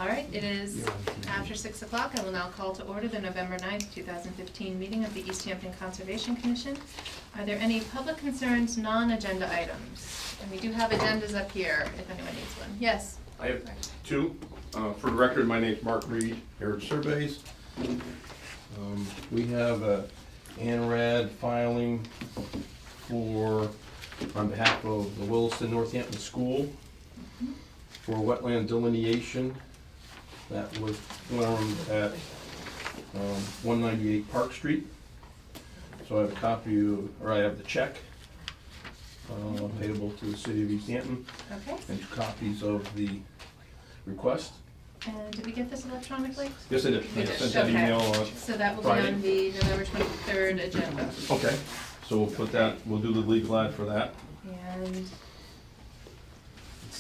All right, it is after 6 o'clock. I will now call to order the November 9th, 2015 meeting of the Easthampton Conservation Commission. Are there any public concerns, non-agenda items? And we do have agendas up here if anyone needs one. Yes? I have two. For the record, my name's Mark Reed, Heritage Surveys. We have a ANRAD filing on behalf of the Williston Northampton School for wetland delineation that was formed at 198 Park Street. So I have a copy of, or I have the check payable to the city of Easthampton. Okay. And 2 copies of the request. And did we get this electronically? Yes, I did. We I did. sent that email So that will Friday. be on the November 23rd agenda. Okay, so we'll put that, we'll do the legal ad for that. And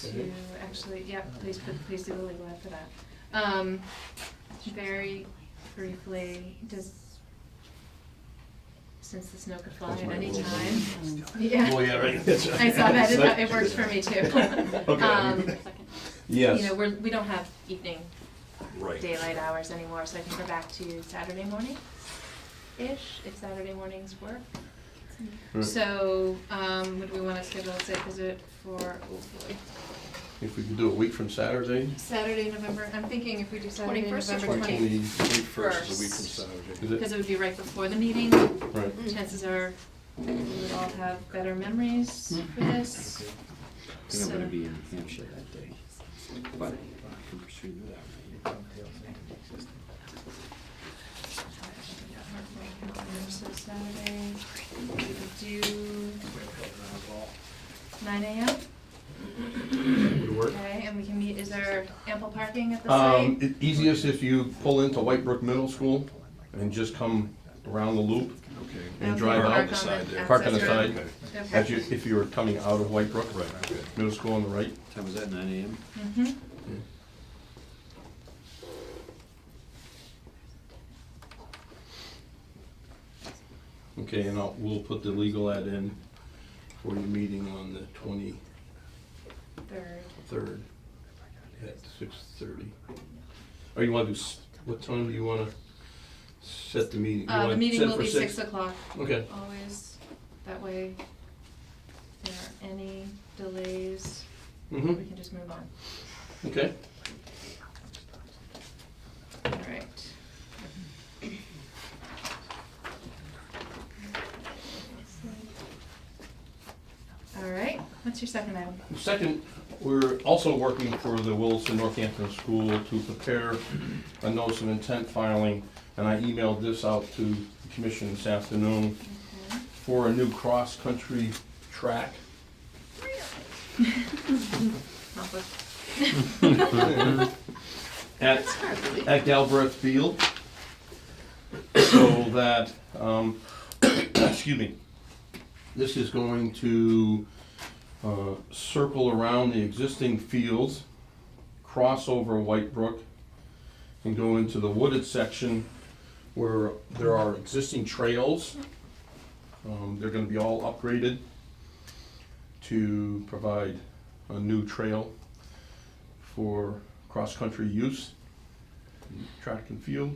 to actually, yeah, please do the legal ad for that. Very briefly, since the snow could fly at any time. Yeah. Oh, yeah, right. That's right. I saw that, it works for me too. Okay. Yes. You know, we don't have evening Right. daylight hours anymore, so I think we're back to Saturday morning-ish, if Saturday mornings work. Right. So, would we want to schedule a site visit for, oh boy, If we could do a week from Saturday. Saturday, November, I'm thinking if we do Saturday, 21st or November 20th. 21st is a week from Saturday. Is it? Because it would be right before the meeting. Right. Chances are we would all have better memories for this. I think I'm So- gonna be in Hampshire that day, but I can proceed with that. So Saturday, we could do 9 AM, Would it work? okay, and we can meet, is there ample parking at the site? Easiest if you pull into Whitebrook Middle School and just come around the loop Okay. and Okay, drive park out. on the side there. Park on the access road. side. Okay. As you, if you were coming out of Whitebrook. Right, okay. Middle School on the right. Time was that, 9 AM? Mhm. Okay, and we'll put the legal ad in for your meeting on the 23rd Third. at 6:30. Or you want to do, what time do you want to set the meeting? You The wanna meeting set will for be 6 o'clock, Okay, always, that way, if there are any delays, we can just move on. okay. All right. All right, what's your second item? Second, we're also working for the Williston Northampton School to prepare a notice of intent filing, and I emailed this out to the commission this afternoon Okay. for a new cross-country track. Help us. at Galbraith Field, so that, excuse me, this is going to circle around the existing fields, cross over Whitebrook, and go into the wooded section where there are existing trails. They're gonna be all upgraded to provide a new trail for cross-country use, track and field.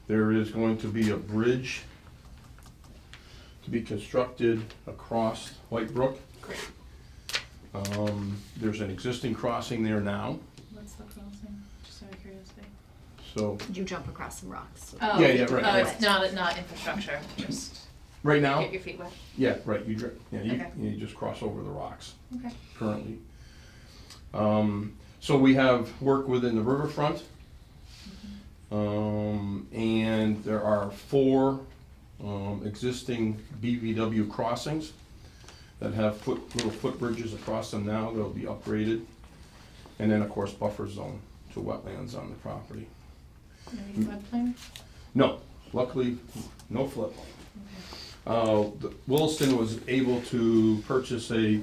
There is going to be a bridge to be constructed across Whitebrook. Great. There's an existing crossing there now, What's the crossing, just out of curiosity? so, You jump across some rocks. Oh, Yeah, right, Oh, right. it's not infrastructure, just right now, get your feet wet. yeah, right, you Okay. just cross over the rocks Okay. currently. So we have work within the riverfront, and there are 4 existing BVW crossings that have little footbridges across them now. They'll be upgraded. And then, of course, buffer zone to wetlands on the property. Any floodplain? No, luckily, no flood. Okay. Williston was able to purchase a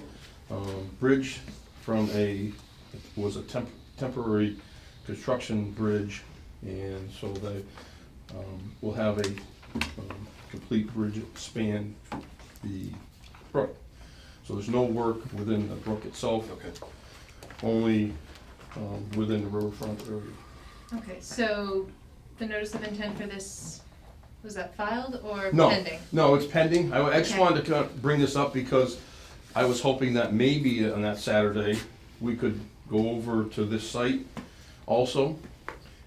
bridge from was a temporary construction bridge, and so they will have a complete bridge span the brook. So there's no work within the brook itself. Okay. Only within the riverfront area. Okay, so the notice of intent for this, was that filed or No, pending? no, it's pending. I just Okay. wanted to kind of bring this up because I was hoping that maybe on that Saturday, we could go over to this site also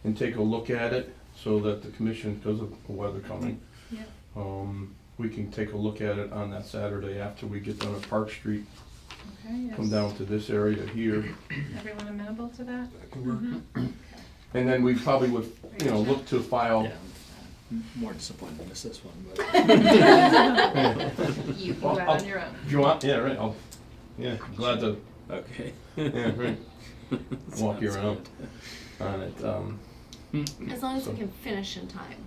and take a look at it so that the commission, because of the weather coming, Yeah. we can take a look at it on that Saturday after we get done at Park Street, Okay, yes. come down to this area here. Everyone amenable to that? That can work. And then we probably would, look to file. Yeah, more disappointed to miss this one, but. You can go Well, out on your own. If you want, yeah, right, glad to, Okay. yeah, right, walk you Sounds around good. on it. As long as So- we can finish in time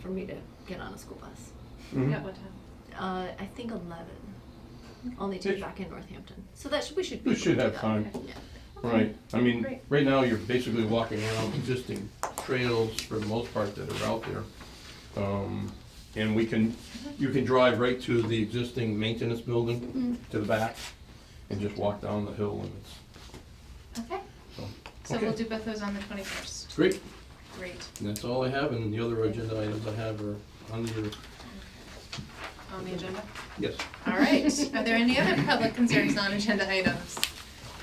for me to get on a school bus. Mhm. At what time? I think 11, only to be Ish. back in Northampton. So that we should be We able should to do have that. time. Yeah. Right, I mean, Great. right now, you're basically walking around existing trails for the most part that are out there. And you can drive right to the existing maintenance building, to the back, and just walk down the hill and it's, Okay, so. so Okay. we'll do both those on the 21st. Great, Great. and that's all I have, and the other agenda items I have are on your, On the agenda? yes. All right, are there any other public concerns, non-agenda items?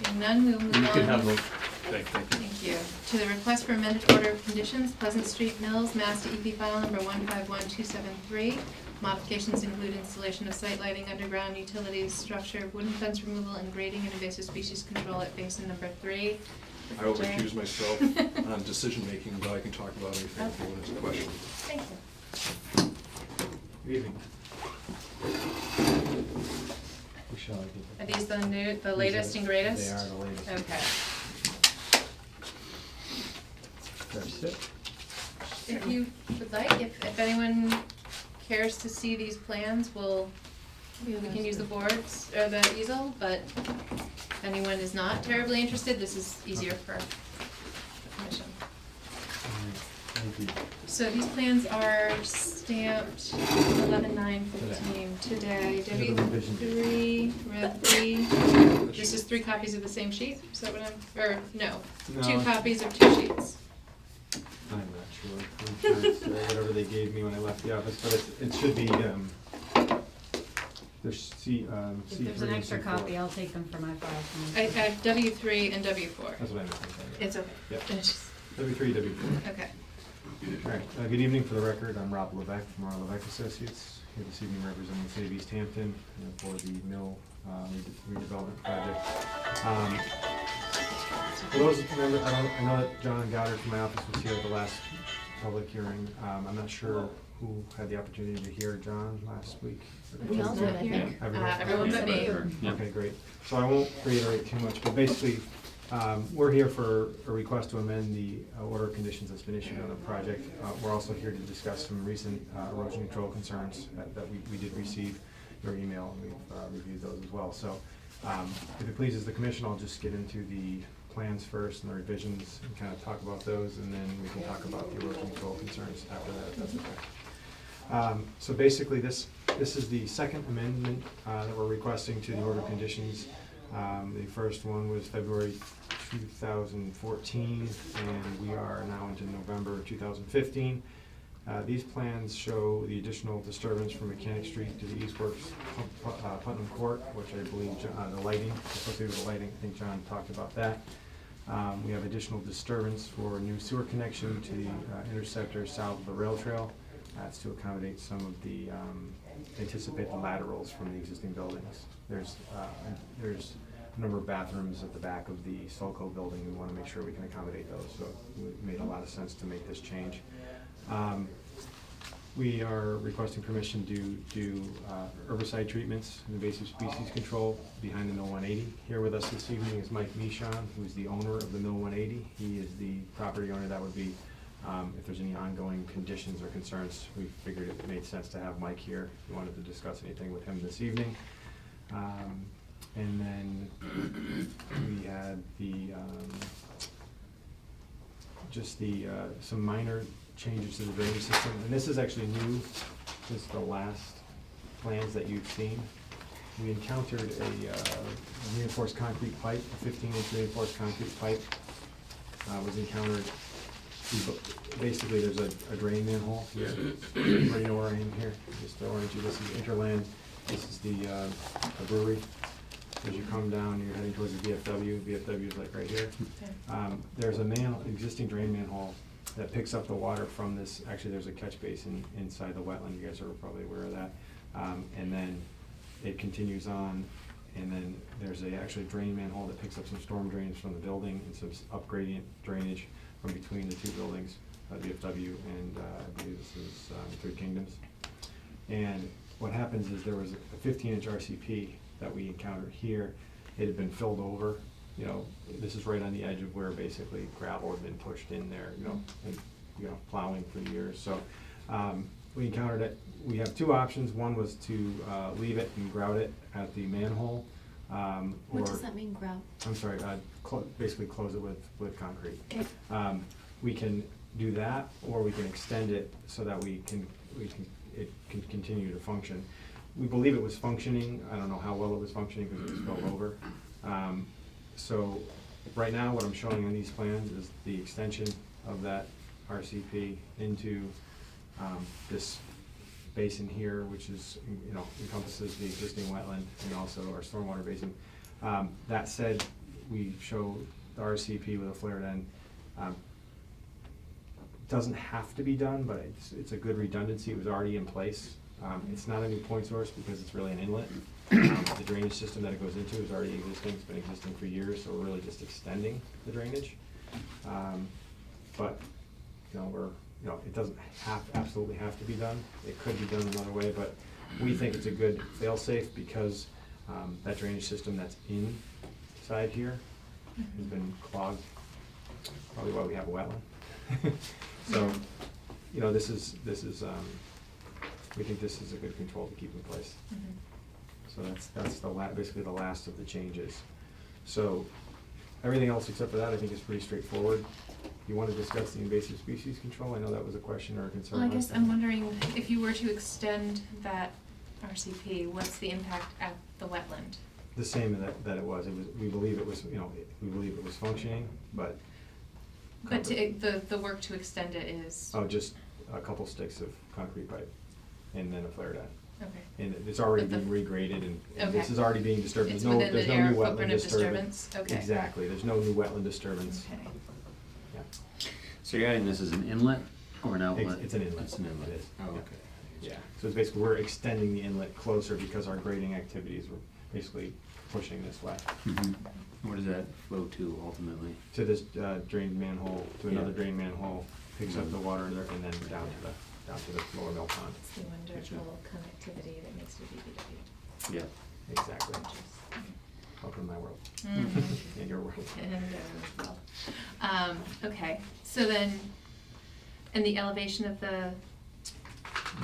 Being none, we will move on. You can have those. Thank you. Thank you. To the request for amended order of conditions, Pleasant Street Mills, Mass. DEP file number 151273. Modifications include installation of site lighting, underground utilities, structure, wooden fence removal, and grading and invasive species control at basin number 3. I will Jay? recuse myself on decision-making, but I can talk about anything if anyone has a question. Thank you. Good evening. Who shall I give it? Are these the latest and greatest? They are the latest. Okay. There's it. If you would like, if anyone cares to see these plans, we can use the boards or the easel, but if anyone is not terribly interested, this is easier for the commission. Thank you. So these plans are stamped 11/9/15 today. They're the revision. W3, Rev 3. This is 3 copies of the same sheet, is that what or no, 2 No. copies of 2 sheets. I'm not sure. I'm sure it's, whatever they gave me when I left the office, but it should be, there's C3 and If there's an extra C4. copy, I'll take them for my file. I have W3 and W4. That's what I meant. It's okay. Yeah. It's just- W3, W4. Okay. All right, good evening. For the record, I'm Rob Levesque from our Levesque Associates, here this evening representing the city of Easthampton for the mill redevelopment project. For those who remember, I know that John Goddard from my office was here at the last public hearing. I'm not sure who had the opportunity to hear John last week. We all did, I think. Everyone but me. Okay, great. So I won't reiterate too much, but basically, we're here for a request to amend the order of conditions that's been issued on the project. We're also here to discuss some recent erosion control concerns that we did receive your email, and we've reviewed those as well. So if it pleases the commission, I'll just get into the plans first and the revisions and kind of talk about those, and then we can talk about the erosion control concerns after that, if that's okay. So basically, this is the second amendment that we're requesting to the order of conditions. The first one was February 2014, and we are now into November 2015. These plans show the additional disturbance from Mechanic Street to the eastwards Putnam Court, which I believe the lighting, associated with the lighting, I think John talked about that. We have additional disturbance for a new sewer connection to the interceptor south of the rail trail. That's to accommodate some of the anticipated laterals from the existing buildings. There's a number of bathrooms at the back of the Sulco building. We want to make sure we can accommodate those, so it made a lot of sense to make this change. We are requesting permission to do herbicide treatments and invasive species control behind the Mill 180. Here with us this evening is Mike Michon, who's the owner of the Mill 180. He is the property owner. That would be, if there's any ongoing conditions or concerns, we figured it made sense to have Mike here. We wanted to discuss anything with him this evening. And then we had the, some minor changes to the drainage system. And this is actually new since the last plans that you've seen. we encountered a reinforced concrete pipe, a 15-inch reinforced concrete pipe was encountered. Basically, there's a drain manhole here. Everybody know where I am here? Just to orient you, this is Interland. This is the brewery. As you come down, you're heading towards the VFW. VFW is like right here. There's a existing drain manhole that picks up the water from this. Actually, there's a catch basin inside the wetland. You guys are probably aware of that. And then it continues on, and then there's actually a drain manhole that picks up some storm drains from the building and some upgradient drainage from between the two buildings, VFW and I believe this is Three Kingdoms. And what happens is there was a 15-inch RCP that we encountered here. It had been filled over. You know, this is right on the edge of where basically gravel had been pushed in there, and, plowing for years. So we encountered it. We have two options. One was to leave it and grout it at the manhole. What does that mean, grout? I'm sorry, basically close it with concrete. Okay. We can do that, or we can extend it so that it can continue to function. We believe it was functioning. I don't know how well it was functioning because it was filled over. So right now, what I'm showing on these plans is the extension of that RCP into this basin here, which is, encompasses the existing wetland and also our stormwater basin. That said, we show the RCP with a flared end. Doesn't have to be done, but it's a good redundancy. It was already in place. It's not a new point source because it's really an inlet. The drainage system that it goes into is already existing. It's been existing for years, so we're really just extending the drainage. But it doesn't absolutely have to be done. It could be done another way, but we think it's a good fail-safe because that drainage system that's inside here has been clogged. Probably why we have a wetland. So, this is we think this is a good control to keep in place. So that's basically the last of the changes. So everything else except for that, I think, is pretty straightforward. You want to discuss the invasive species control? I know that was a question or a concern. Well, I guess I'm wondering if you were to extend that RCP, what's the impact at the wetland? The same that it was. We believe it was, we believe it was functioning, but. But the work to extend it is? Oh, just a couple sticks of concrete pipe and then a flared end. Okay. And it's already being regraded and Okay. this is already being disturbed. It's There's within no the area new wetland footprint of disturbance? Okay. Exactly. There's no new wetland disturbance. Okay. Yeah. So you're adding this as an inlet or an outlet? It's an inlet. It's an inlet. It is. Oh, Yeah. okay. Yeah, so it's basically, we're extending the inlet closer because our grading activities were basically pushing this way. Mhm. Where does that flow to ultimately? To this drain manhole, to another Yeah. drain manhole, picks up the water there, and then down to the lower mill pond. It's the wonderful connectivity that makes it a BBW. Yeah. Exactly. Which Welcome to my world. Mhm. And your world. And as well. Okay, so then, and the elevation of the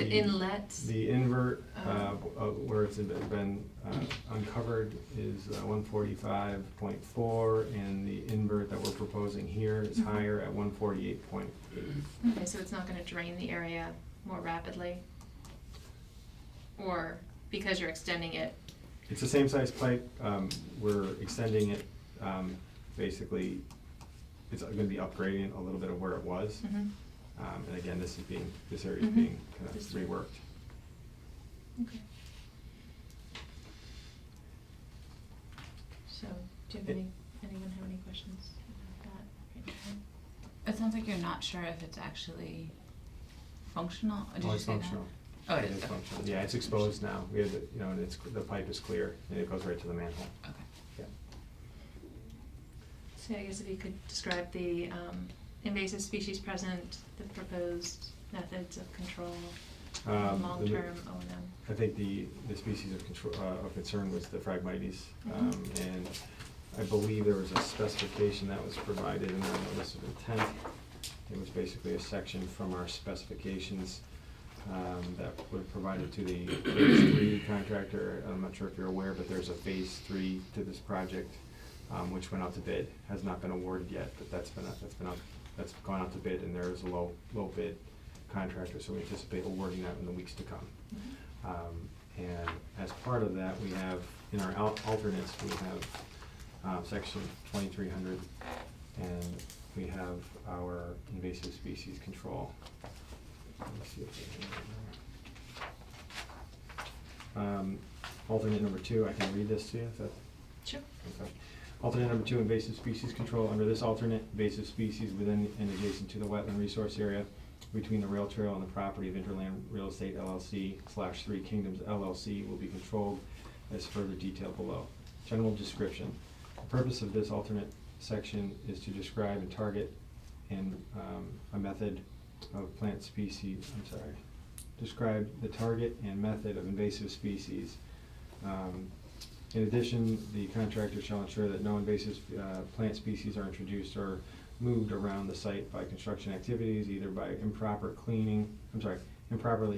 inlet? The invert, where it's been uncovered is 145.4, and the invert that we're proposing here is higher at 148.8. Okay, so it's not gonna drain the area more rapidly? Or because you're extending it? It's the same size pipe. We're extending it, basically, it's gonna be upgrading a little bit of where it was. Mhm. And again, this area is Mhm. being kind of Just reworked. Okay. So, do you have anyone have any questions about that right now? It sounds like you're not sure if it's actually functional. Did Oh, you it's say functional. that? Oh, It it is. is Okay. functional. Yeah, it's exposed now. We have, and the pipe is clear, and it goes right to the manhole. Okay. Yeah. So I guess if you could describe the invasive species present, the proposed methods of control, long-term O&M. I think the species of control, of concern was the Phragmites. And I believe there was a specification that was provided in our notice of intent. It was basically a section from our specifications that were provided to the phase 3 contractor. I'm not sure if you're aware, but there's a phase 3 to this project, which went out to bid. Has not been awarded yet, but that's gone out to bid, and there is a low bid contractor, so we anticipate awarding that in the weeks to come. And as part of that, we have, in our alternates, we have section 2300, and we have our invasive species control. Let me see if I can alternate number 2, I can read this to you, if that's Sure. okay. Alternate number 2, invasive species control. Under this alternate, invasive species within and adjacent to the wetland resource area between the rail trail and the property of Interland Real Estate LLC / 3 Kingdoms LLC will be controlled as further detailed below. General description. The purpose of this alternate section is to describe and target and a method of plant species, describe the target and method of invasive species. In addition, the contractor shall ensure that no invasive plant species are introduced or moved around the site by construction activities, either by improperly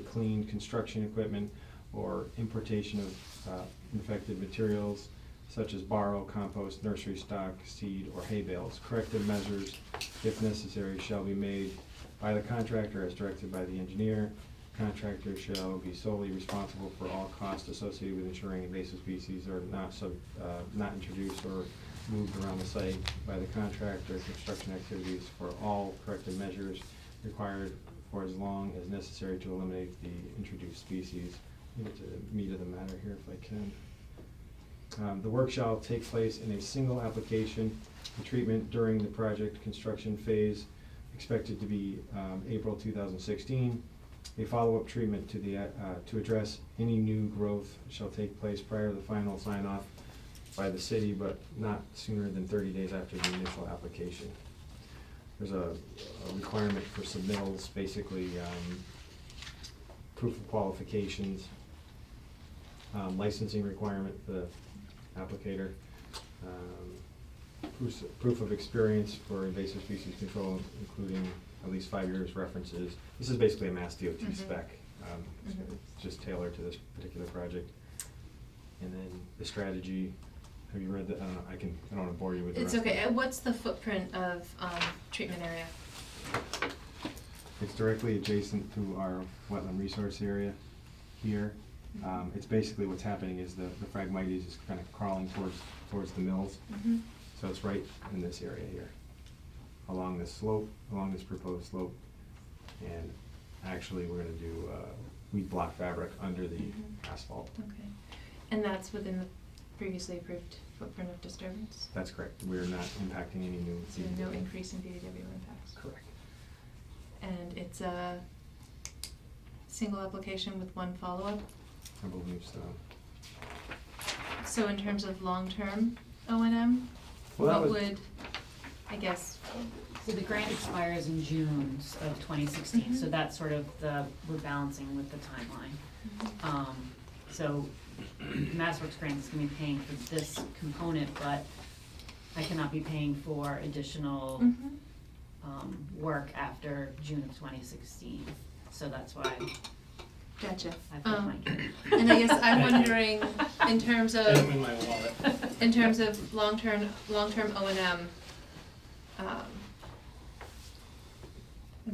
cleaned construction equipment or importation of infected materials such as borrow, compost, nursery stock, seed, or hay bales. Corrective measures, if necessary, shall be made by the contractor as directed by the engineer. Contractor shall be solely responsible for all costs associated with ensuring invasive species are not introduced or moved around the site by the contractor. Construction activities for all corrective measures required for as long as necessary to eliminate the introduced species. I'll get to the meat of the matter here if I can. The work shall take place in a single application. The treatment during the project construction phase expected to be April 2016. A follow-up treatment to address any new growth shall take place prior to the final sign-off by the city, but not sooner than 30 days after the initial application. There's a requirement for submittals, basically proof of qualifications, licensing requirement for the applicator, proof of experience for invasive species control, including at least 5 years references. This is basically a Mass DOT spec. It's just tailored to this particular project. And then the strategy, have you read that? I don't know, I don't want to bore you with the It's rest. okay. What's the footprint of treatment area? It's directly adjacent to our wetland resource area here. It's basically what's happening is the Phragmites is kind of crawling towards the mills. So it's right in this area here, along this slope, along this proposed slope. And actually we're going to do weed block fabric under the asphalt. Okay. And that's within the previously approved footprint of disturbance? That's correct. We're not impacting any new. So no increase in BDW impacts? Correct. And it's a single application with one follow-up? I believe so. So in terms of long-term O&M, Well, what would, I guess, So the grant expires in June of 2016, so that's sort of we're balancing with the timeline. So MassWorks grant is gonna be paying for this component, but I cannot be paying for additional work after June of 2016. So that's why gotcha. I put my And I guess I'm wondering, in terms of, in my wallet. in terms of long-term O&M,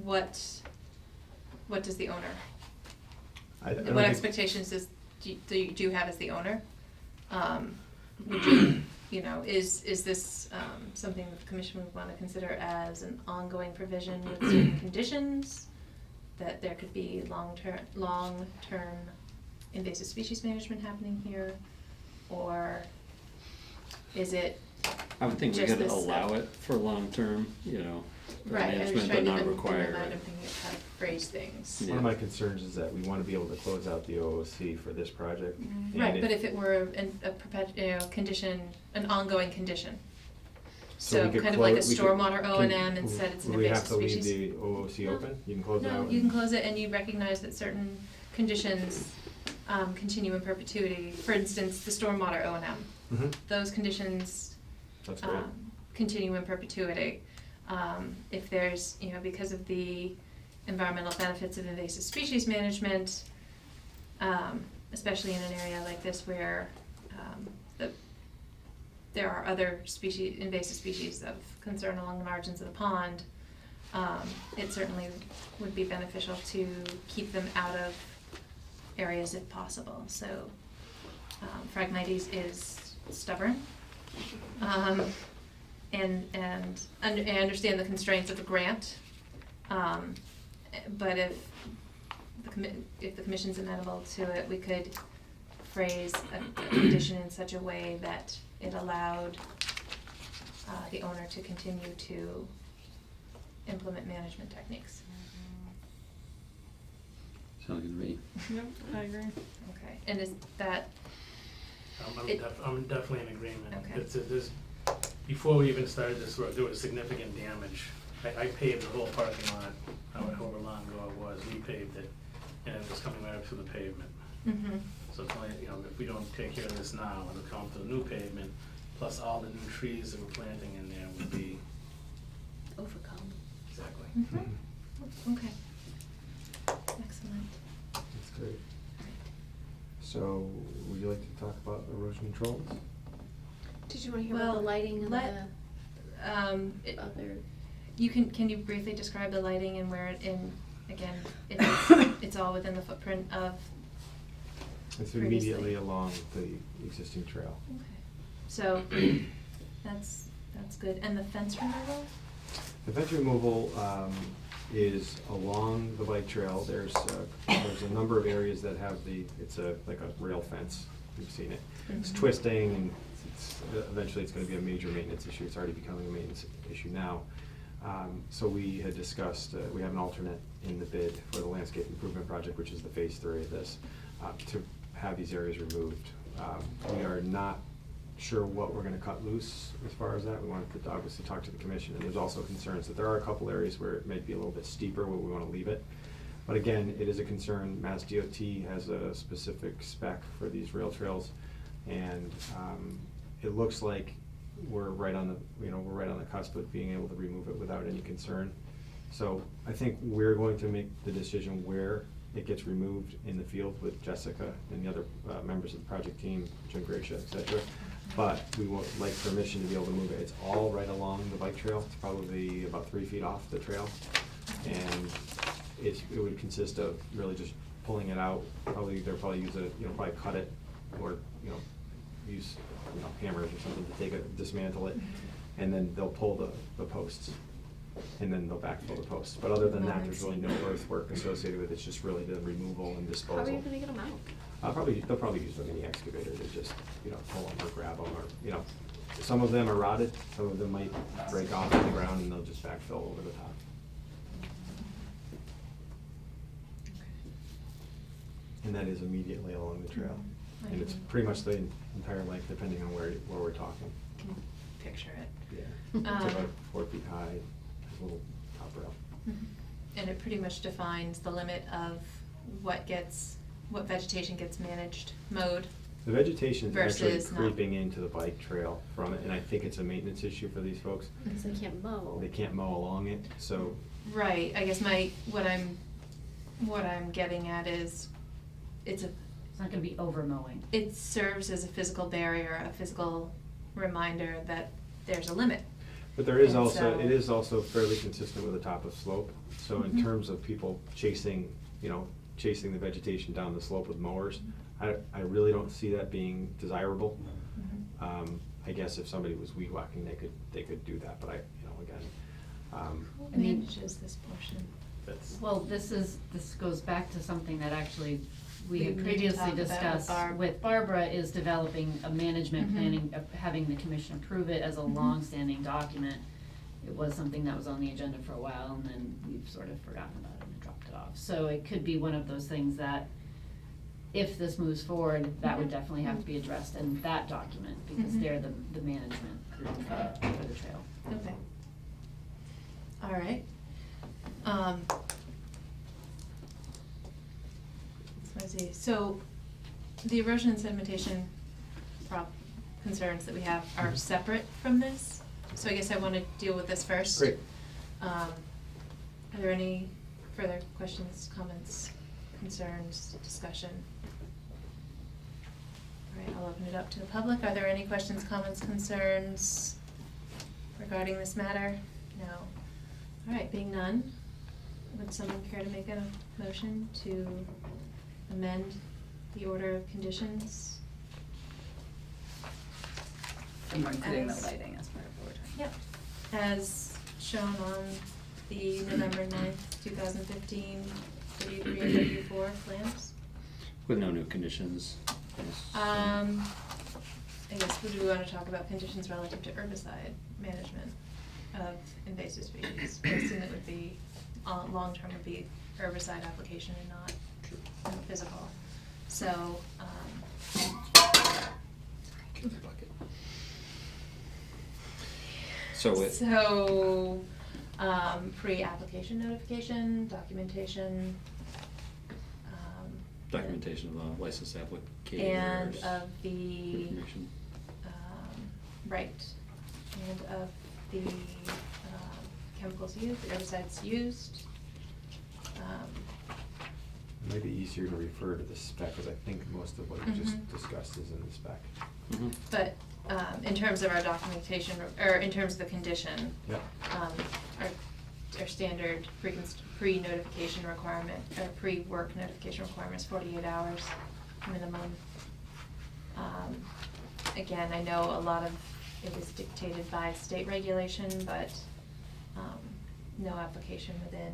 what does the owner, I don't what think- expectations do you have as the owner? Would you, is this something that the commission would want to consider as an ongoing provision with certain conditions? That there could be long-term invasive species management happening here? Or is it I would think we just gotta this, allow it for long-term, right, I was management, trying but to, not in require my mind, it. I'm thinking of how to phrase things. One of my concerns is that we want to be able to close out the OOC for this project. And Right, but if it were a condition, an ongoing condition. So we could kind of like a we could- stormwater O and can- M, instead it's an would we have invasive to leave species. the OOC No. open? You can close it out? No, you can close it and you recognize that certain conditions continue in perpetuity. For instance, the stormwater O and M. Mhm. Those conditions That's great. continue in perpetuity. If there's, because of the environmental benefits of invasive species management, especially in an area like this where there are other invasive species of concern along the margins of the pond, it certainly would be beneficial to keep them out of areas if possible. So Phragmites is stubborn. And I understand the constraints of the grant, but if the commission's amenable to it, we could phrase a condition in such a way that it allowed the owner to continue to implement management techniques. Sounds good to me. Yep, I agree. Okay, and is that, I'm definitely in agreement. Okay. There's, before we even started this work, there was significant damage. I paved the whole parking lot, however long ago it was, we paved it, and it was coming right up to the pavement. mm-hmm, So it's only, if we don't take care of this now, it'll come to the new pavement, plus all the new trees that we're planting in there would be, Overcome. exactly. mm-hmm, okay. Excellent. That's great. So, would you like to talk about erosion controls? Did you wanna hear about Well, the lighting and let- the other? Can you briefly describe the lighting and where again, it's all within the footprint of, It's Previously. immediately along the existing trail. okay, so, that's good, and the fence removal? The fence removal is along the bike trail. There's a number of areas that have it's like a rail fence. You've seen it. It's Mhm. twisting, and eventually it's gonna be a major maintenance issue. It's already becoming a maintenance issue now. So we had discussed, we have an alternate in the bid for the landscape improvement project, which is the phase 3 of this, to have these areas removed. We are not sure what we're gonna cut loose as far as that. We wanted to obviously talk to the commission, and there's also concerns that there are a couple areas where it might be a little bit steeper where we wanna leave it. But again, it is a concern. Mass DOT has a specific spec for these rail trails, and it looks like we're right on the cusp of being able to remove it without any concern. So I think we're going to make the decision where it gets removed in the field with Jessica and the other members of the project team, Jim Gracia, et cetera. But we would like permission to be able to move it. It's all right along the bike trail. It's probably about 3 feet off the trail. And it would consist of really just pulling it out. They'll probably use probably cut it, or, use, hammers or something to take it, dismantle it. And then they'll pull the posts, and then they'll backfill the posts. But other than that, there's really no earthwork associated with it. It's just really the removal and disposal. How are you gonna get them out? They'll probably use a mini excavator to just, pull them or grab them, or, some of them are rotted, some of them might break off in the ground, and they'll just backfill over the top. And that is immediately along the trail. Mhm. And it's pretty much the entire length, depending on where we're talking. Can picture it. Yeah. It's about 4 feet high, a little top rail. Mhm. And it pretty much defines the limit of what vegetation gets managed, mowed. The vegetation is actually Versus not. creeping into the bike trail from it, and I think it's a maintenance issue for these folks. Because they can't mow. They can't mow along it, so Right, I guess what I'm getting at is, It's not gonna be over mowing. it serves as a physical barrier, a physical reminder that there's a limit. But there is And also, so- it is also fairly consistent with the top of slope. So in Mhm. terms of people chasing the vegetation down the slope with mowers, I really don't see that being desirable. I guess if somebody was weed whacking, they could do that, but again. Who I mean- manages this portion? That's, Well, this goes back to something that actually we We had need to previously talk about with discussed Barb. with Barbara, is developing a management Mhm. planning, of having the commission approve it as a Mhm. long-standing document. It was something that was on the agenda for a while, and then we've sort of forgotten about it and dropped it off. So it could be one of those things that, if this moves forward, that would definitely have to be addressed in that document, because Mhm. they're the management group for the trail. Okay. All right. So let's see, so the erosion and sedimentation concerns that we have are separate from this? So I guess I want to deal with this first. Great. Are there any further questions, comments, concerns, discussion? All right, I'll open it up to the public. Are there any questions, comments, concerns regarding this matter? No. All right, being none, would someone care to make a motion to amend the order of conditions. And we're including the As- lighting as part of what we're talking Yep, as shown on the November 9th, 2015, 33 and 34 plans. With no new conditions. I guess, would we want to talk about conditions relative to herbicide management of invasive species? I assume it would be, long-term would be herbicide application and not physical. So, So pre-application notification, documentation. documentation of the license application. And of the, Information. right, and of the chemicals used, the herbicides used. It might be easier to refer to the spec, because I think most of what you just discussed is in the spec. Mhm. But in terms of our documentation, or in terms of the condition, Yep. our standard pre-notification requirement, or pre-work notification requirement is 48 hours minimum. Again, I know a lot of it is dictated by state regulation, but no application within,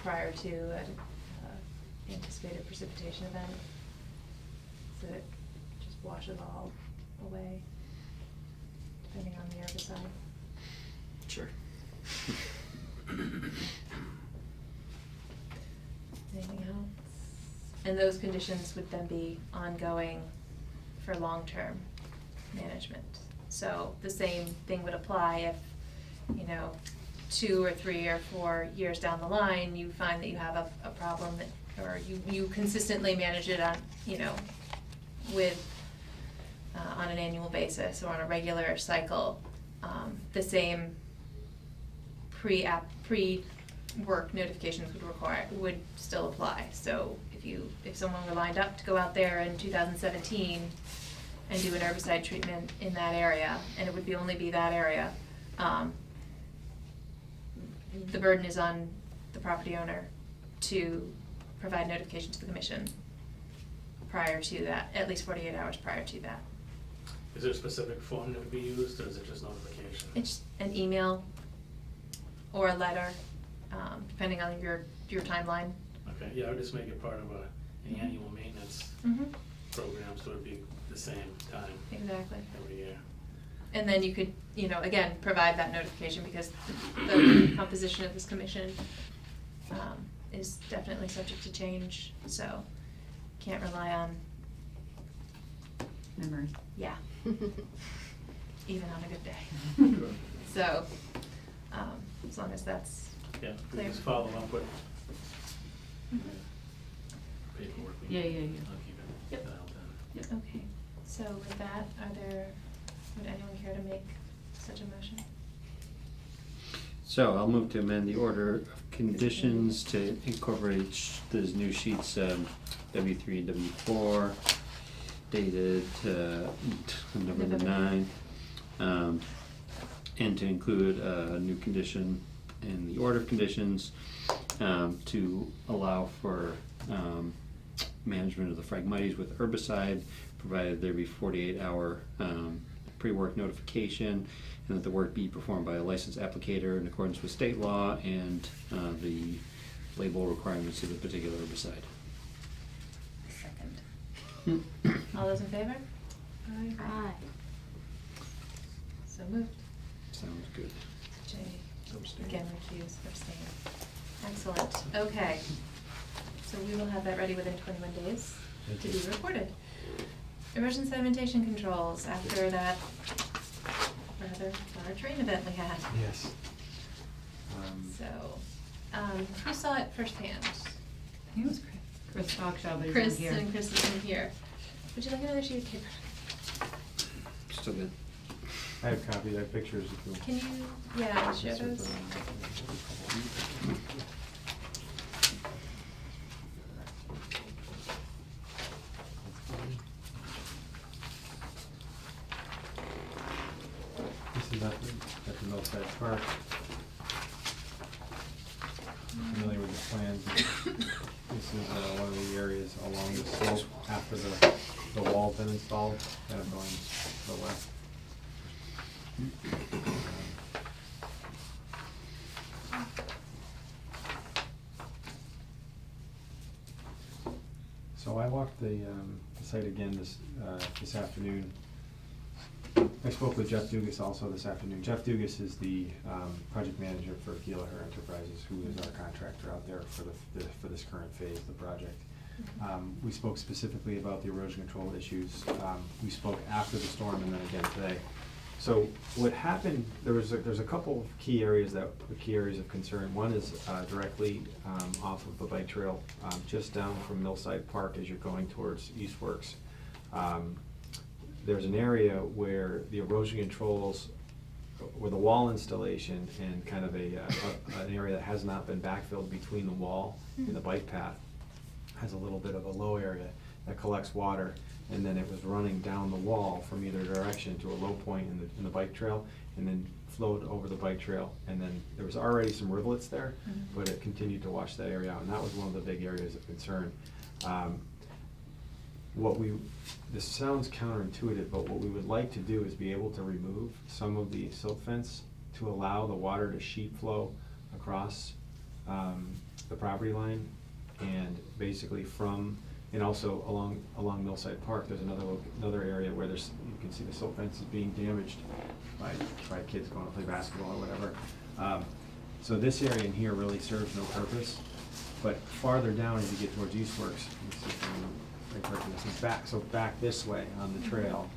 prior to an anticipated precipitation event. So it just washes all away, depending on the herbicide. Sure. Anything else? And those conditions would then be ongoing for long-term management. So the same thing would apply if, 2 or 3 or 4 years down the line, you find that you have a problem that, or you consistently manage it on, with, on an annual basis or on a regular cycle. The same pre-work notifications would still apply. So if someone were lined up to go out there in 2017 and do an herbicide treatment in that area, and it would only be that area, the burden is on the property owner to provide notification to the commission prior to that, at least 48 hours prior to that. Is there a specific form that would be used, or is it just notification? It's an email or a letter, depending on your timeline. Okay, yeah, I would just make it part of an annual maintenance program, so it'd be the same time Exactly. every year. And then you could, again, provide that notification, because the composition of this commission is definitely subject to change, so can't rely on, Memory. yeah, even on a good day. So, as long as that's Yeah, if we clear. just follow up with paperwork. Yeah. I'll keep it Yep. dialed in. Okay, so with that, would anyone care to make such a motion? So I'll move to amend the order of conditions to incorporate those new sheets, W3 and W4, dated November 9, and to include a new condition in the order of conditions to allow for management of the Phragmites with herbicide, provided there be 48-hour pre-work notification, and that the work be performed by a licensed applicator in accordance with state law and the label requirements of the particular herbicide. Second. All those in favor? Aye. So moved. Sounds good. Jay, Abstain. again recused, abstain. Excellent, okay. So we will have that ready within 21 days Thank to you. be reported. Erosion sedimentation controls, after that rather large rain event we had. Yes. So, who saw it firsthand? I think it was Chris. Chris Talkshaw, but he's Chris, not here. and Chris isn't here. Would you like another sheet of paper? Still good. I have copies, I have pictures if you want. Can you, yeah, share those? This is at the Millside Park. Familiar with the plans. This is one of the areas along the slope after the wall's been installed, kind of going to the west. So I walked the site again this afternoon. I spoke with Jeff Dugas also this afternoon. Jeff Dugas is the project manager for Gallagher Enterprises, who is our contractor out there for this current phase of the project. We spoke specifically about the erosion control issues. We spoke after the storm and then again today. So what happened, there's a couple of key areas of concern. One is directly off of the bike trail, just down from Millside Park as you're going towards Eastworks. There's an area where the erosion controls, where the wall installation and kind of an area that has not been backfilled between the wall and the bike path has a little bit of a low area that collects water, and then it was running down the wall from either direction to a low point in the bike trail, and then flowed over the bike trail, and then there was already some rivulets there, but it continued to wash that area out, and that was one of the big areas of concern. This sounds counterintuitive, but what we would like to do is be able to remove some of the silt fence to allow the water to sheet flow across the property line, and basically and also along Millside Park, there's another area where you can see the silt fence is being damaged by kids going to play basketball or whatever. So this area in here really serves no purpose, but farther down as you get towards Eastworks, back this way on the trail,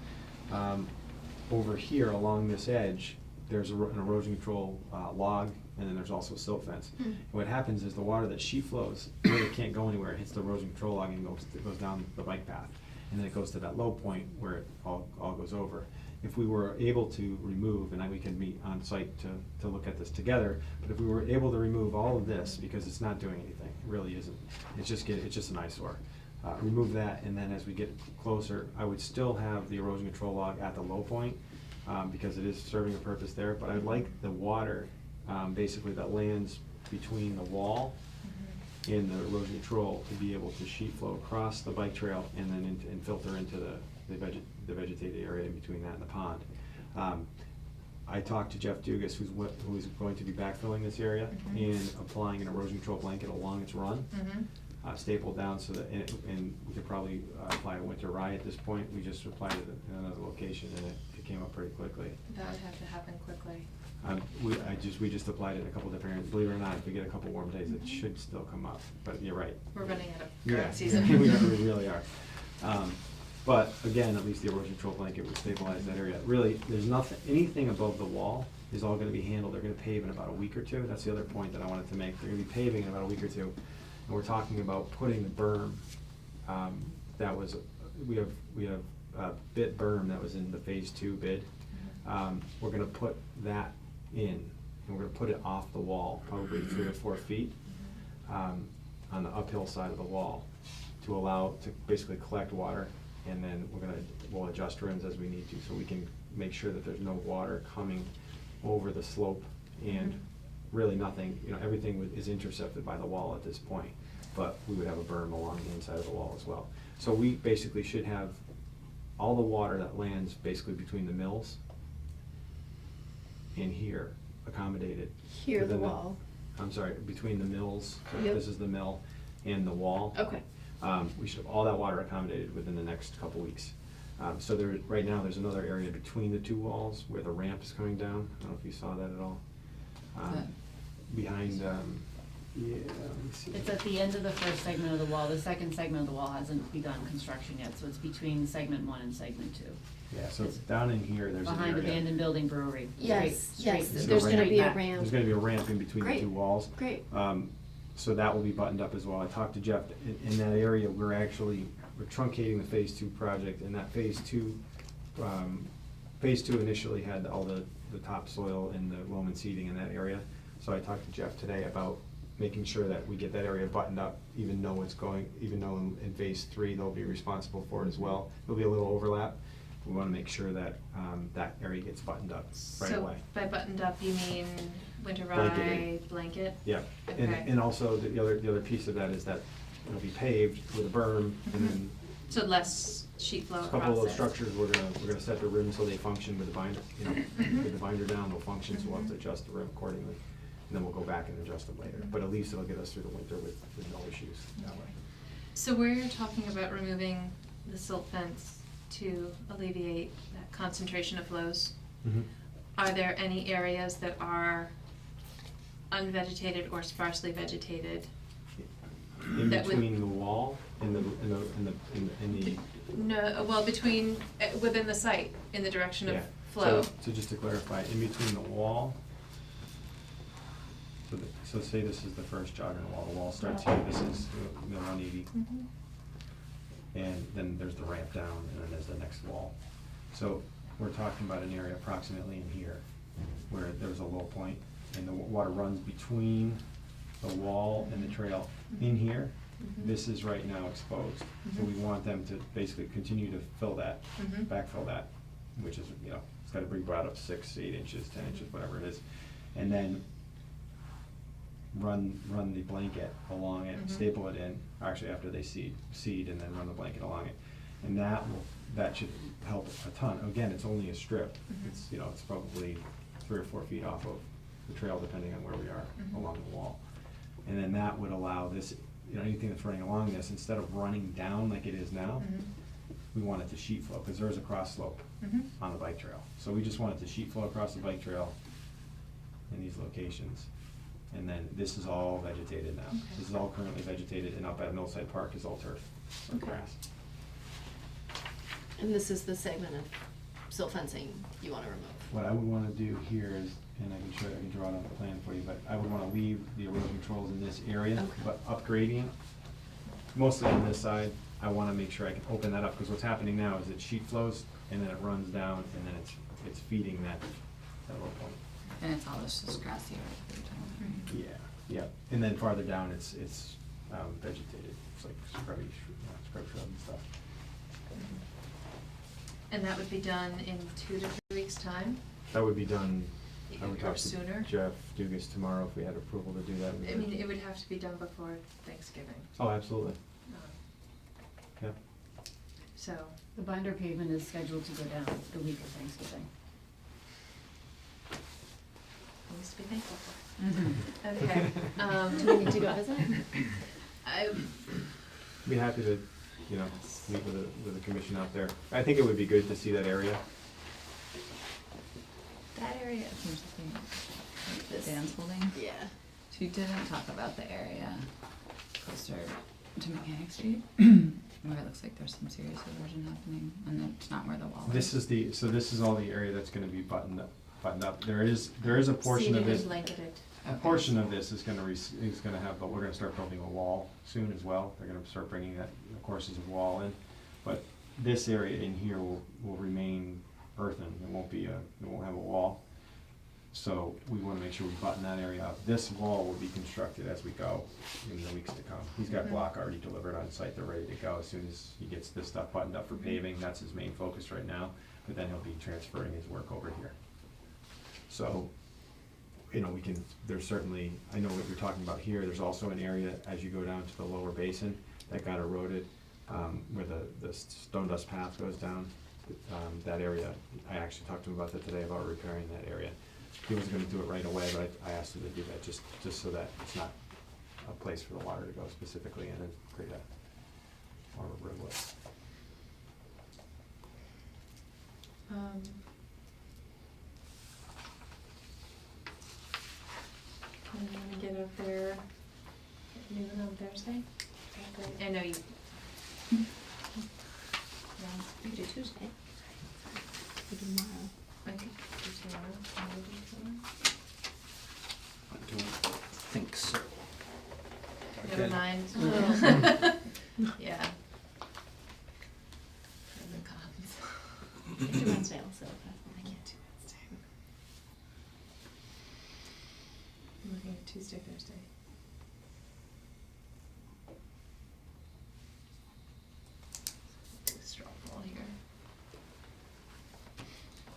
over here along this edge, there's an erosion control log, and then there's also a silt fence. And what happens is the water that sheet flows really can't go anywhere. It hits the erosion control log and goes down the bike path, and then it goes to that low point where it all goes over. If we were able to remove, and we can meet on site to look at this together, but if we were able to remove all of this, because it's not doing anything, it really isn't. It's just an eyesore. Remove that, and then as we get closer, I would still have the erosion control log at the low point, because it is serving a purpose there, but I'd like the water basically that lands between the wall and the erosion control to be able to sheet flow across the bike trail and then and filter into the vegetated area in between that and the pond. I talked to Jeff Dugas, who's going to be backfilling this area and applying an erosion control blanket along its run, stapled down so that, and we could probably apply a winter rye at this point. We just applied it in another location, and it came up pretty quickly. That would have to happen quickly. We just applied it in a couple different areas. Believe it or not, if we get a couple warm days, it should still come up, but you're right. We're running out of growing Yeah, season. we really are. But again, at least the erosion control blanket would stabilize that area. Really, there's anything above the wall is all gonna be handled. They're gonna pave in about a week or two. That's the other point that I wanted to make. They're gonna be paving in about a week or two. And we're talking about putting the berm, we have a bit berm that was in the phase 2 bid. We're gonna put that in, and we're gonna put it off the wall, probably 3 or 4 feet, on the uphill side of the wall, to basically collect water, and then we'll adjust rims as we need to, so we can make sure that there's no water coming over the slope, and really nothing, everything is intercepted by the wall at this point, but we would have a berm along the inside of the wall as well. So we basically should have all the water that lands basically between the mills and here accommodated. Here, the wall. I'm sorry, between the mills, so Yep. this is the mill, and the wall. Okay. We should have all that water accommodated within the next couple weeks. So right now, there's another area between the 2 walls where the ramp is coming down. I don't know if you saw that at all. Behind, let me see. It's at the end of the first segment of the wall. The second segment of the wall hasn't begun construction yet, so it's between segment 1 and segment 2. Yeah, so down in here, there's an area. Behind abandoned building brewery. Yes, yes, So there's right gonna now- be a back. ramp. There's gonna be a ramp in between the Great. 2 walls. Great. So that will be buttoned up as well. I talked to Jeff, in that area, we're truncating the phase 2 project, and that phase 2 initially had all the topsoil and the loam and seeding in that area. So I talked to Jeff today about making sure that we get that area buttoned up, even though in phase 3, they'll be responsible for it as well. There'll be a little overlap. We wanna make sure that, that area gets buttoned up right away. So by buttoned up, you mean winter rye, Blanketing. blanket? Yeah, Okay. and also the other piece of that is that it'll be paved with a berm, and then So less sheet flow a across couple of those it. structures, we're gonna set the rim so they function with the binder, you know, with the binder down, they'll function, so we'll have to adjust the rim accordingly. And then we'll go back and adjust them later, but at least it'll get us through the winter with no issues that way. So where you're talking about removing the silt fence to alleviate that concentration of flows, are there any areas that are unvegetated or sparsely vegetated? In That would- between the wall and the, No, well, between, within the site, in the direction of yeah. flow. So just to clarify, in between the wall, so say this is the first jog in the wall starts here, this is 180. Mhm. And then there's the ramp down, and then there's the next wall. So we're talking about an area approximately in here, where there's a low point, and the water runs between the wall and the trail in here. Mhm. This is right now exposed, so we want them to basically continue to fill that, Mhm. backfill that, which is, you know, it's gotta be brought up 6, 8 inches, 10 inches, whatever it is. And then run the blanket along it, Mhm. staple it in, actually after they seed, and then run the blanket along it. And that should help a ton. Again, it's only a strip. Mhm. It's, you know, it's probably 3 or 4 feet off of the trail, depending on where we are Mhm. along the wall. And then that would allow this, you know, anything that's running along this, instead of running down like it is now, Mhm. we want it to sheet flow, because there's a cross slope Mhm. on the bike trail. So we just want it to sheet flow across the bike trail in these locations. And then this is all vegetated now. Okay. This is all currently vegetated, and up at Millside Park is all turf or Okay. grass. And this is the segment of silt fencing you wanna remove. What I would wanna do here is, and I can draw it on the plan for you, but I would wanna leave the erosion controls in this area, Okay. but upgrading, mostly on this side, I wanna make sure I can open that up, because what's happening now is it sheet flows, and then it runs down, and then it's feeding that low point. And it's all just grassy area that you're talking about, right? Yeah, and then farther down, it's vegetated, it's like scrubby, scrub and stuff. And that would be done in 2 to 3 weeks' time? That would be done, I would Or talk to sooner? Jeff Dugas tomorrow if we had approval to do that. I mean, it would have to be done before Thanksgiving. Oh, absolutely, Um, yeah. So, The binder pavement is scheduled to go down the week of Thanksgiving. things to be thankful for. Mm-hmm. Okay. Do we need to go visit? Be happy to, you know, meet with the commission out there. I think it would be good to see that area. That area, here's the thing, like the Dan's holding, Yeah. she didn't talk about the area closer to Mechanic Street, where it looks like there's some serious erosion happening, and it's not where the wall is. So this is all the area that's gonna be buttoned up. There is a portion of seated this. and blanketed. A portion of this is gonna have, but we're gonna start building a wall soon as well. They're gonna start bringing that, of course, as a wall in. But this area in here will remain earthen. It won't have a wall. So we wanna make sure we button that area up. This wall will be constructed as we go in the weeks to come. He's got Mhm. block already delivered on site. They're ready to go as soon as he gets this stuff buttoned up for paving. That's his main focus right now. But then he'll be transferring his work over here. So, you know, there's certainly, I know what you're talking about here, there's also an area as you go down to the lower basin that got eroded, where the stone dust path goes down, that area, I actually talked to him about that today, about repairing that area. He wasn't gonna do it right away, but I asked him to do that, just so that it's not a place for the water to go specifically, and then create more of a rivulet. And I'm gonna get up there at noon on Thursday. I know you. We could do Tuesday. We could do tomorrow. I could do tomorrow. Can you do tomorrow? I don't think so. Never Okay. mind. Oh. Yeah. Pros and cons. We could do Wednesday also. I can't do Wednesday. I'm looking at Tuesday, Thursday. Straw poll here.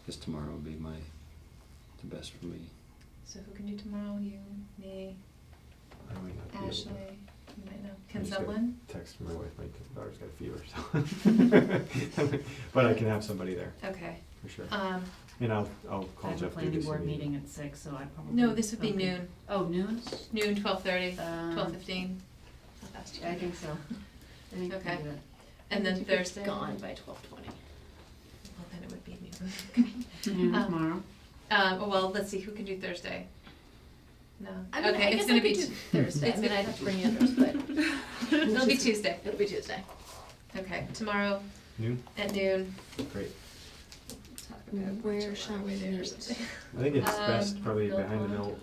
Guess tomorrow would be the best for me. So who can do tomorrow? You, me, I might not be able to. Ashley? You might know. I Can just got a someone? Text from my wife, my daughter's got a fever, so. But I can have somebody there, Okay. for sure. Um, I'll I call have a Jeff. planning Davis board immediately. meeting at 6, so I probably. no, this would be okay. noon. Oh, noon? Noon, 12:30, Um, 12:15. How fast do you I do think it? so. I think we Okay. can do it. And then Thursday? Gone by 12:20. Well, then it would be noon. Noon Um, tomorrow. Well, let's see, who can do Thursday? No. I mean, Okay, I it's guess gonna I be, could do t- Thursday. I it's mean, gonna- I'd have to bring in others, but. it'll be Tuesday. It'll be Tuesday. Okay, tomorrow Noon? at noon. Great. Where shall we meet? I think it's best probably Mill behind the Pond.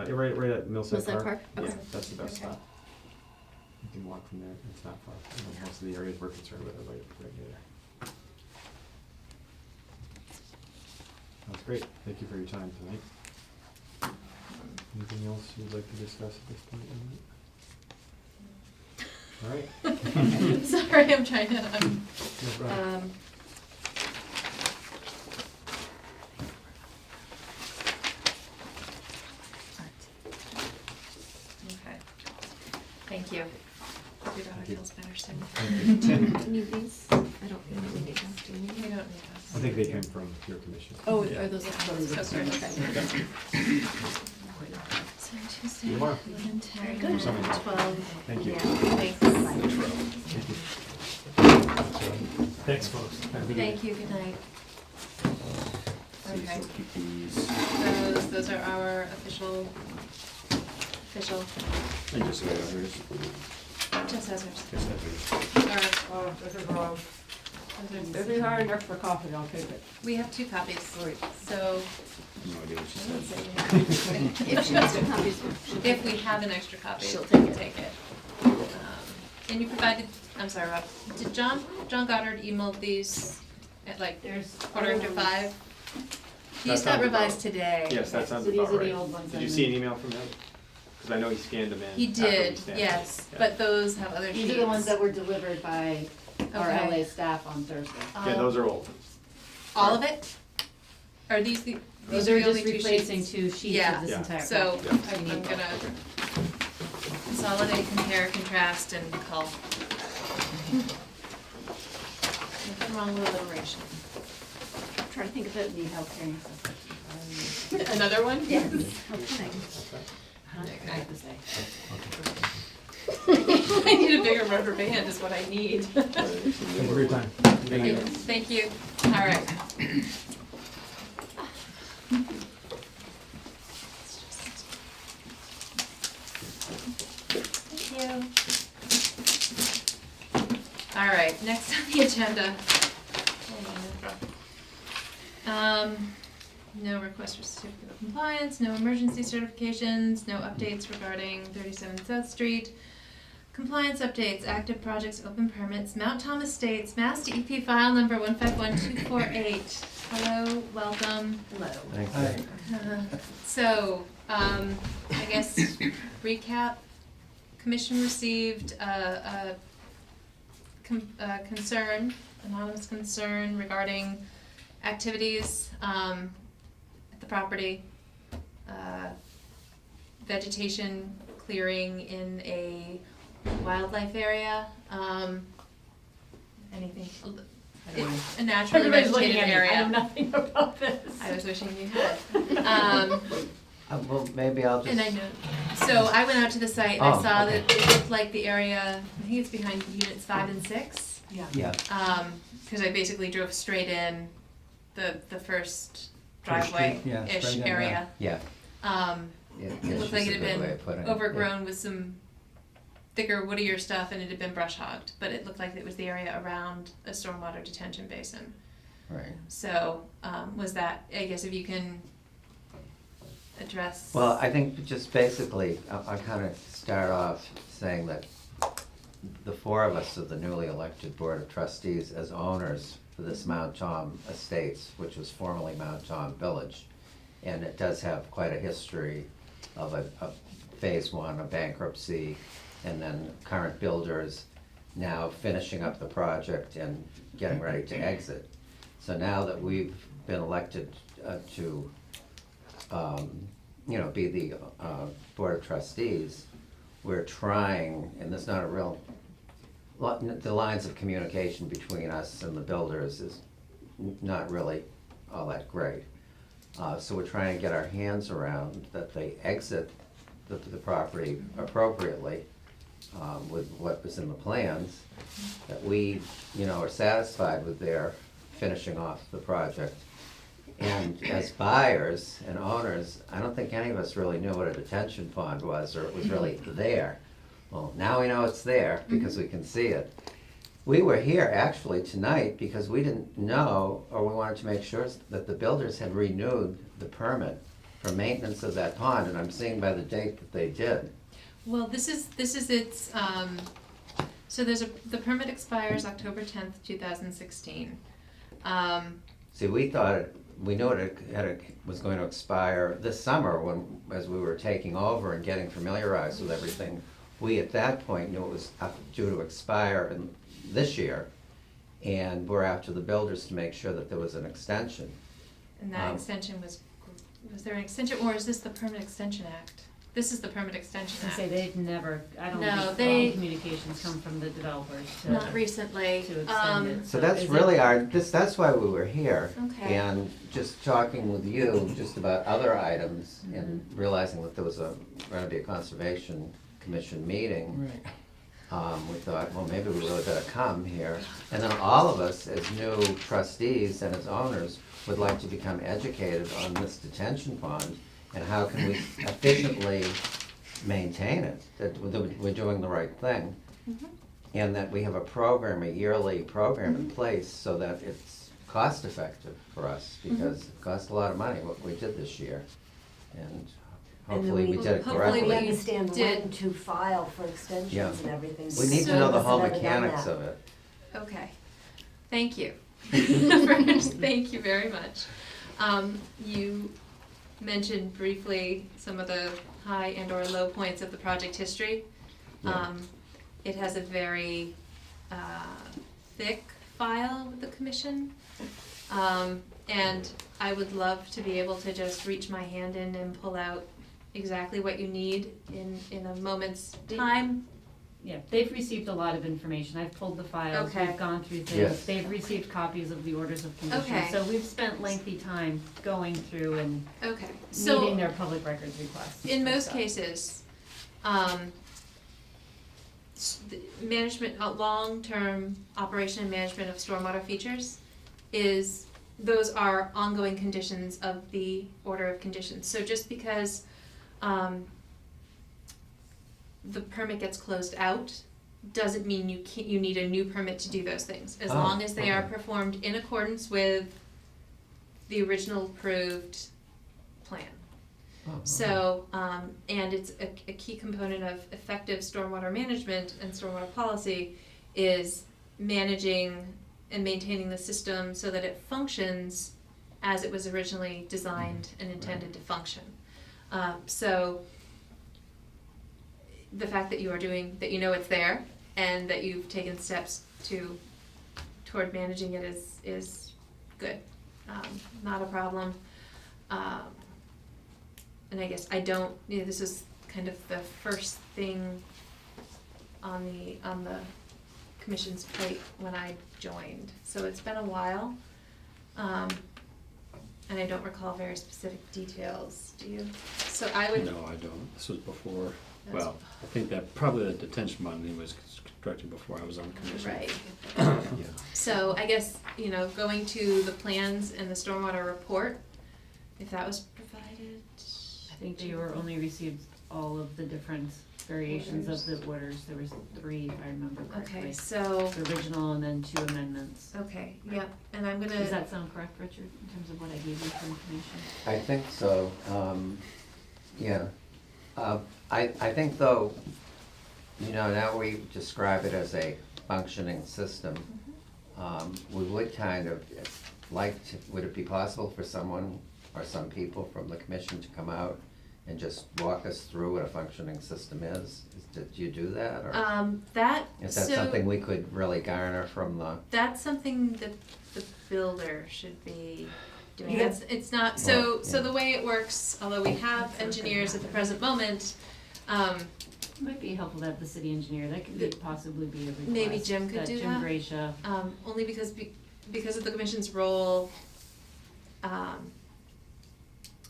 mill, right at Millside Millside Park. Park? Yeah, Okay. that's the best Okay. spot. You can walk from there, it's not far. You know, most of the areas we're concerned with are right near there. That's great, thank you for your time tonight. Anything else you'd like to discuss at this point? All right. Sorry, I'm trying to, No problem. Okay. Thank you. Hope your daughter Thank you. feels better soon. Thank you. Need these? I don't think we need those, do we? We don't need us. I think they came from your commission. Oh, are those the So sorry. Okay. So Tuesday, Tomorrow. 11:10, Very good. 12. Thank you. Yeah, thanks. Thank you. Thanks, folks. Thank you, good night. Okay, So keep these, those are our official, and just go over. just as ours. Just as Oh, this is wrong. Those If are- you hard enough for coffee, I'll take it. We have 2 copies, Great. so no idea what she said. If she wants to copies, she'll if we have an extra copy, She'll we'll take take it. And you provided, I'm sorry, Rob, did John Goddard emailed these at like There's. 5:15? These That got sounds revised about- today. Yes, that sounds So these about are right. the old ones Did you I see an made. email from him? Because I know he scanned them in. He after we did, stamped them. yes, Yeah. but those have other sheets. These are the ones that were delivered by our Okay. LA staff on Thursday. Yeah, those are old. All of it? Are these the, These are are the only just 2 replacing sheets? 2 sheets Yeah. of this Yeah. entire. So, packet. I'm gonna consolidate, compare, contrast, and call. Nothing wrong with alliteration. I'm trying to think of it. Need help carrying stuff. Another one? Yes. I have to say. I need a bigger rubber band is what I need. Thank you for your time. Good night. Thank you. All right. Thank you. All right, next on the agenda. No request for certificate of compliance, no emergency certifications, no updates regarding 37 South Street. Compliance updates, active projects, open permits, Mount Thomas Estates, Mass DEP file number 151248. Hello, welcome. Hello. So, I guess recap, commission received a concern, anonymous concern regarding activities at the property, vegetation clearing in a wildlife area, anything, a naturally Everybody's looking vegetated at me. I area. know nothing about this. I was wishing you had. Well, maybe I'll just. And I know, so I went out to the site and I Oh, saw okay. that it looked like the area, I think it's behind units 5 and 6. Yeah. Yeah, Cause I basically drove straight in the first First street, driveway-ish yeah, straight in there. area. yeah. It looked like it had been been overgrown with some thicker, woodier stuff and it had been brush hogged, but it looked like it was the area around a stormwater detention basin. Right. So, was that, I guess if you can address. Well, I think just basically, I'll kind of start off saying that the 4 of us of the newly elected Board of Trustees as owners for this Mount Tom Estates, which was formerly Mount Tom Village, and it does have quite a history of a phase 1, a bankruptcy, and then current builders now finishing up the project and getting ready to exit. So now that we've been elected to be the Board of Trustees, we're trying, and there's not a real, the lines of communication between us and the builders is not really all that great. So we're trying to get our hands around that they exit the property appropriately with what was in the plans, that we, are satisfied with their finishing off the project. And as buyers and owners, I don't think any of us really knew what a detention pond was, or it was really there. Well, now we know it's there because we can see it. We were here actually tonight because we didn't know, or we wanted to make sure that the builders had renewed the permit for maintenance of that pond, and I'm seeing by the date that they did. Well, this is its, so the permit expires October 10th, 2016. See, we knew it was going to expire this summer as we were taking over and getting familiarized with everything. We, at that point, knew it was due to expire this year, and we're after the builders to make sure that there was an extension. And that extension was there an extension, or is this the Permit Extension Act? This is the Permit Extension I Act. say they've never, I don't No, think all communications come from the developers to. Not recently. To extend it. So that's is it- really that's why we were here. Okay. And just talking with you just about other items and realizing that there was going to be a Conservation Commission meeting. Right. We thought, well, maybe we really better come here. And then all of us as new trustees and as owners would like to become educated on this detention pond and how can we efficiently maintain it, that we're doing the right thing. And that we have a yearly program in place so that it's cost effective for us, because it cost a lot of money what we did this year. And hopefully we did it hopefully correctly. we understand did. when to file for extensions Yeah. and everything. We need to So- know the whole Never done mechanics that. of it. Okay, thank you. First, thank you very much. You mentioned briefly some of the high and or low points of the project history. Yeah. It has a very thick file with the commission. And I would love to be able to just reach my hand in and pull out exactly what you need in a moment's time. Yeah, they've received a lot of information. I've pulled the files, Okay. we've gone through things. Yes. They've received copies of the orders of Okay. conditions. So we've spent lengthy time going through and Okay, meeting so their public records requests. in for most stuff. cases, the management, long-term operation and management of stormwater features those are ongoing conditions of the order of conditions. So just because the permit gets closed out doesn't mean you need a new permit to do those things, as long as they are okay. performed in accordance with the original approved plan. So, and it's a key component of effective stormwater management and stormwater policy is managing and maintaining the system so that it functions as it was originally designed and intended to function. So the fact that that you know it's there and that you've taken steps toward managing it is good, not a problem. And I guess this is kind of the first thing on the commission's plate when I joined. So it's been a while. And I don't recall very specific details, do you? So I would. No, I don't. This was before, well, I think that probably the detention bond was constructed before I was on commission. Right. Yeah. So I guess, going to the plans and the stormwater report, if that was provided. I think they were only received all of the different variations of the orders. There was 3, if I remember correctly. Okay, so, The original and then 2 amendments. okay, yeah, and I'm gonna. Does that sound correct, Richard, in terms of what I gave you for information? I think so, yeah. I think though, now we describe it as a functioning system. We would kind of would it be possible for someone or some people from the commission to come out and just walk us through what a functioning system is? Do you do that, or is that something we could really garner from the? That's something that the builder should be doing. Yeah. It's not, so the way it works, although we have engineers at the present moment, Might be helpful to have the city engineer, that could be, possibly be a request. Maybe Jim could do Jim that? Gracia, Only because of the commission's role,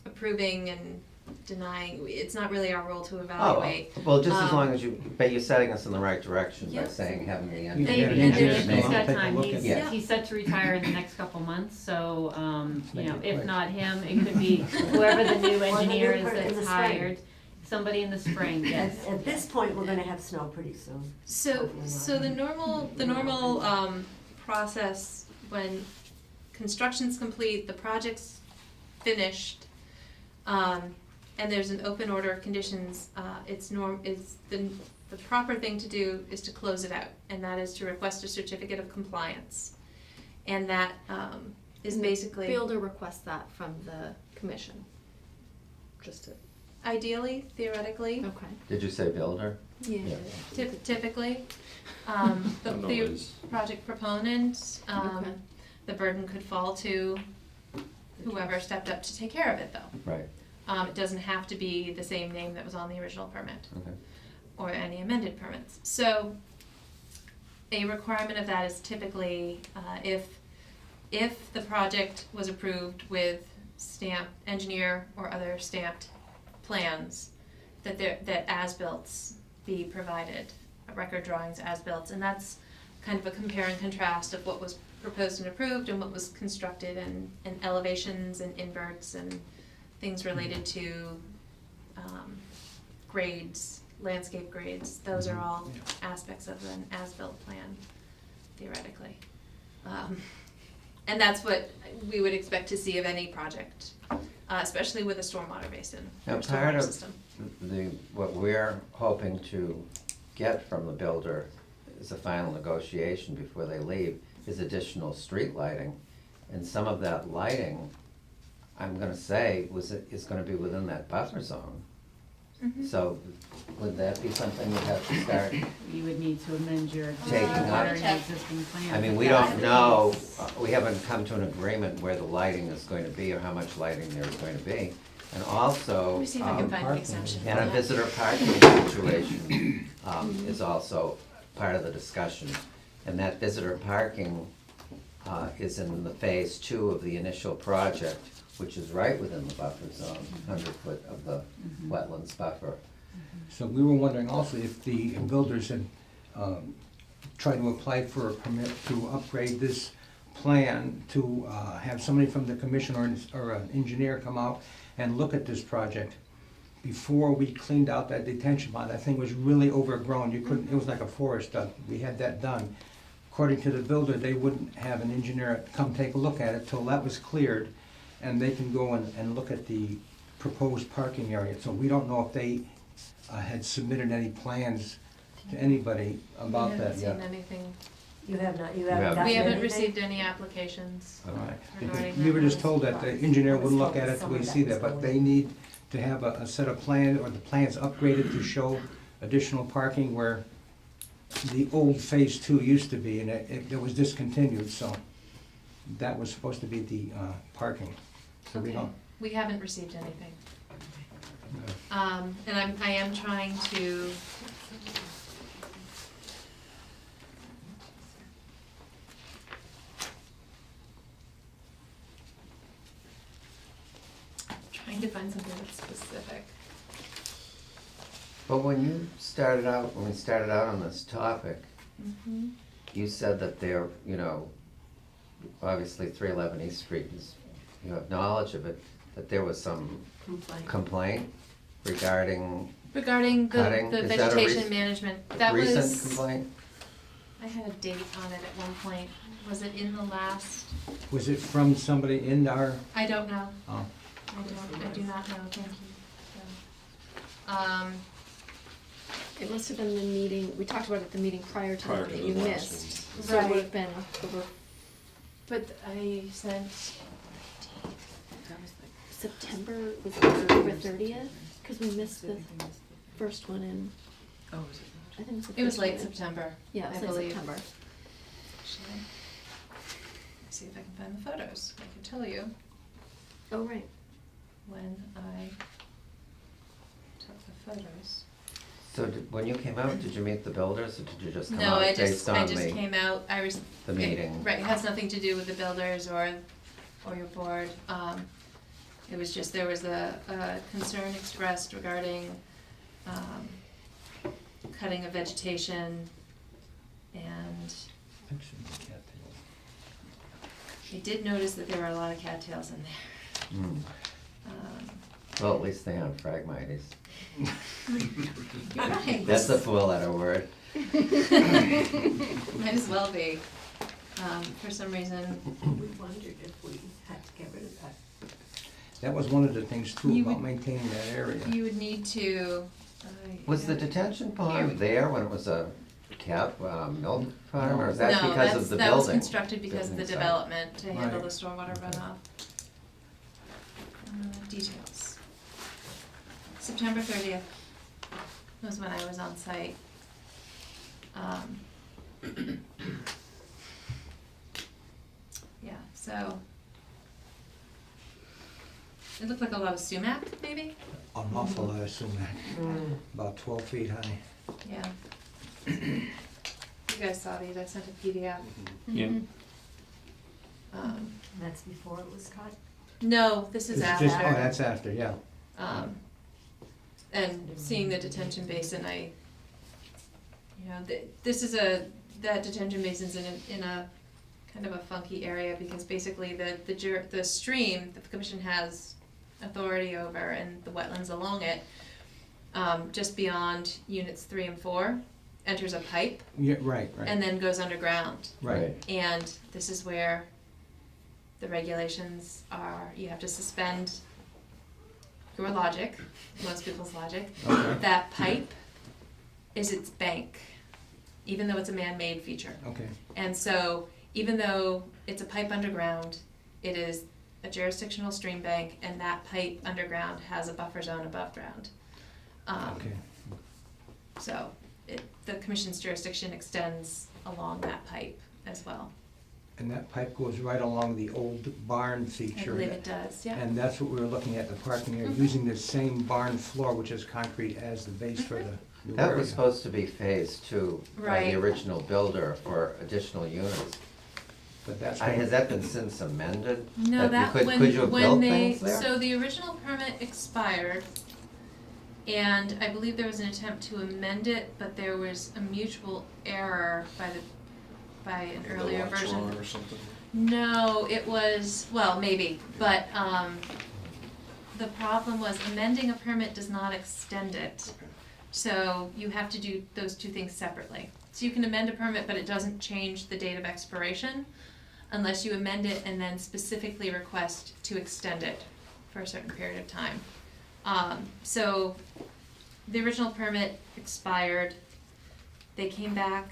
approving and denying, it's not really our role to evaluate. Oh, well, just as Um, long as but you're setting us in the right direction by Yep. saying having the They- engineer. and engineers he's come out got and take a time, look at it. he's set to retire in the next couple months, so, Make it if quick. not him, it could be whoever the new the engineer new is per- in the that's spring. hired. Somebody in the spring, yes. At this point, we're gonna have snow pretty soon. So the normal process when construction's complete, the project's finished, and there's an open order of conditions, the proper thing to do is to close it out, and that is to request a certificate of compliance. And that is basically, Builder requests that from the commission. Just to, ideally, theoretically, okay. Did you say builder? Yeah. typically, Don't the always. project proponent, Okay. the burden could fall to whoever stepped up to take care of it, though. Right, It doesn't have to be the same name that was on the original permit okay. or any amended permits. So a requirement of that is typically, if the project was approved with engineer or other stamped plans, that as-bills be provided, record drawings, as-bills, and that's kind of a compare and contrast of what was proposed and approved and what was constructed, and elevations and inverts and things related to grades, landscape grades. Those are all aspects of an as-built plan, theoretically. And that's what we would expect to see of any project, especially with a stormwater basin or Now, part stormwater of system. what we're hoping to get from the builder is a final negotiation before they leave, is additional street lighting. And some of that lighting, I'm gonna say, is gonna be within that buffer zone. Mhm. So would that be something you'd have to start? You would need to amend your Taking up- existing plan. I mean, we don't know, we haven't come to an agreement where the lighting is going to be or how much lighting there is going to be. And also, Let me see if I can find an parking. exemption. and a for that. visitor parking situation is also part of the discussion. And that visitor parking is in the phase 2 of the initial project, which is right within the buffer zone, 100 foot of the wetlands buffer. So we were wondering also if the builders had tried to apply for a permit to upgrade this plan, to have somebody from the commission or an engineer come out and look at this project before we cleaned out that detention pond. That thing was really overgrown. You couldn't, it was like a forest. We had that done. According to the builder, they wouldn't have an engineer come take a look at it till that was cleared, and they can go and look at the proposed parking area. So we don't know if they had submitted any plans to anybody about that We yet. haven't seen anything. You have not, you haven't haven't gotten We haven't anything? received any applications All right. regarding We were that. just told that the engineer wouldn't look at it till we see that, but they need to have a set of plans, or the plans upgraded to show additional parking where the old phase 2 used to be, and it was discontinued, so that was supposed to be the parking. So we Okay. don't, We haven't received anything. And I am trying to. Trying to find something that's specific. But when we started out on this topic, Mm-hmm. you said that there, obviously 311 East Street is, you have knowledge of it, that there was some complaint regarding Regarding Cutting, the is that a vegetation rec- management, that recent was, complaint? I had a date on it at one point. Was it in the last, was it from somebody in our, I don't know. oh, I do not know, thank you. So, It must have been the meeting, we talked about it at the meeting prior to Prior that to that the you last missed. one. So it would Right. have been October, but I sent, September, was it October 30th? Because we missed the first one in, I think it was the it was first late one in- September, Yeah, I it was late believe. September. Actually, let's see if I can find the photos. I can tell you Oh, right. when I took the photos. So when you came out, did you meet the builders, or did you just come No, out I based on I just came out, the meeting? Right, it has nothing to do with the builders or your board. It was just, there was a concern expressed regarding, cutting of vegetation, and I did notice that there were a lot of cattails in there. Hmm. Well, at least they aren't Phragmites. You're right. That's a four-letter word. Might as well be. For some reason, We wondered if we had to get rid of that. That was one of the things too, You about would- maintaining that area. you would need to. Was the detention pond there when it was a milk farm, or is that No, because of the building? that was constructed because of the Building site? development to handle Right. the stormwater runoff. Details. September 30th was when I was on site. Yeah, so it looked like a lot of sumac, maybe? An awful lot of sumac, about 12 feet high. Yeah. You guys saw these, I sent a PDF. Yeah. That's before it was cut? No, this is It's after. just- Oh, that's after, yeah. And seeing the detention basin, this is that detention basin's in a kind of a funky area, because basically the stream that the commission has authority over and the wetlands along it, just beyond units 3 and 4, enters a pipe Yeah, right. and then goes underground. Right. And this is where the regulations are, you have to suspend your logic, most people's logic. Okay. That pipe is its bank, even though it's a man-made feature. Okay. And so, even though it's a pipe underground, it is a jurisdictional stream bank, and that pipe underground has a buffer zone above ground. Okay. So, the commission's jurisdiction extends along that pipe as well. And that pipe goes right along the old barn feature. I believe it does, yeah. And that's what we were looking at, the parking area, Mhm. using the same barn floor, which is concrete, as the base for the new That area. was supposed to be phase 2 by Right. the original builder for additional units. But that's. Has that been since amended? No, you that, could you have when built they, things there? so the original permit expired, and I believe there was an attempt to amend it, but there was a mutual error by an earlier version. or something? No, it was, well, maybe, but, the problem was amending a permit does not extend it. So you have to do those two things separately. So you can amend a permit, but it doesn't change the date of expiration unless you amend it and then specifically request to extend it for a certain period of time. So the original permit expired. They came back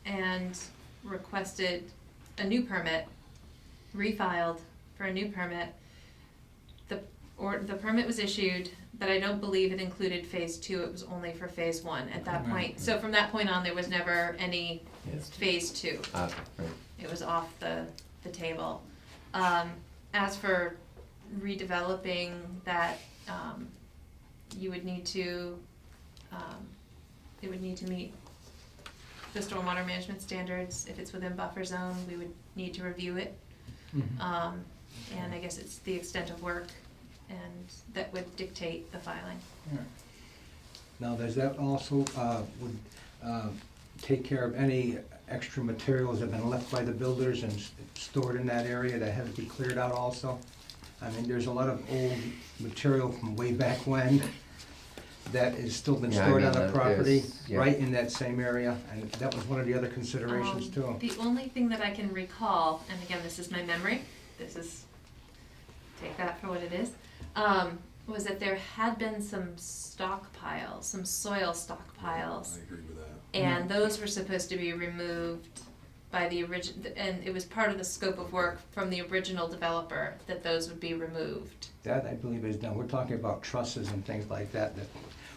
and requested a new permit, refiled for a new permit. The permit was issued, but I don't believe it included phase 2, it was only for phase 1 at that point. So from that point on, there was never any Yes. phase 2. Right. It was off the table. As for redeveloping that, you would need to, it would need to meet the stormwater management standards. If it's within buffer zone, we would need to review it. Mhm. And I guess it's the extent of work, and that would dictate the filing. Yeah. Now, does that also, would take care of any extra materials that have been left by the builders and stored in that area that have to be cleared out also? I mean, there's a lot of old material from way back when that has still been Yeah, I stored mean, on the that property, is- yeah. right in that same area, and that was one of the other considerations too. The only thing that I can recall, and again, this is my memory, take that for what it is, was that there had been some stockpiles, some soil stockpiles. I agree with that. And those were supposed to be removed by the and it was part of the scope of work from the original developer that those would be removed. That, I believe, is done. We're talking about trusses and things like that that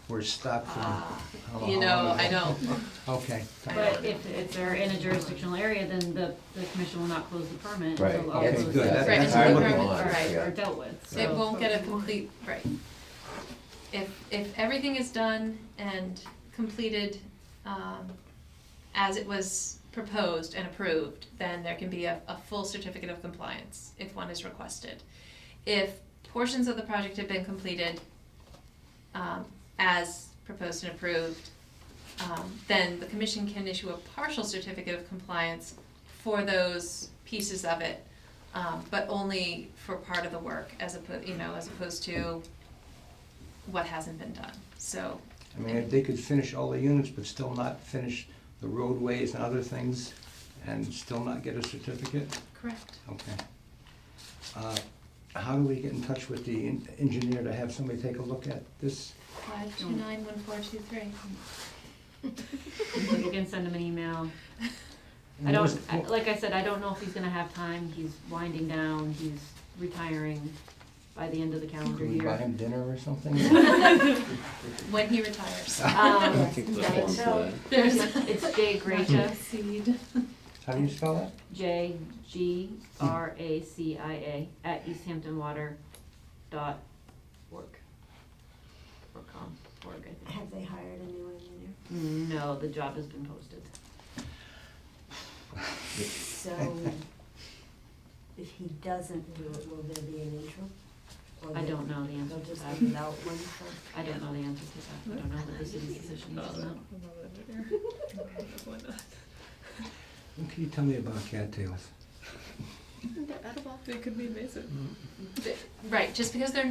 were stocked from. how You long know, ago. I don't. Okay. But if they're in a jurisdictional area, then the commission will not close the permit Right. until all Okay, those good. things That's Right, what until I'm the looking permit, for. right. Yeah. are dealt with, so. It won't get a complete, right. If if everything is done and completed, as it was proposed and approved, then there can be a full certificate of compliance if one is requested. If portions of the project have been completed, as proposed and approved, then the commission can issue a partial certificate of compliance for those pieces of it, but only for part of the work, as opposed to what hasn't been done. So, I mean, if they could finish all the units but still not finish the roadways and other things and still not get a certificate? correct. Okay. How do we get in touch with the engineer to have somebody take a look at this? 5291423. You can send him an email. Like I said, I don't know if he's gonna have time. He's winding down, he's retiring by the end of the calendar Can we buy year. him dinner or something? When he retires. I think there's one for that. It's Jay Gracia, Seed. How do you spell that? JGRACIA @easthamptonwater.org. Or org, I think. Have they hired a new engineer? No, the job has been posted. So, if he doesn't do it, will there be an interim? Or I don't know the answer They'll to just that. leave it out one for? I don't know the answer to that. I don't know what the city's position is on that. What can you tell me about cattails? They're edible. They could be invasive. Right, just because they're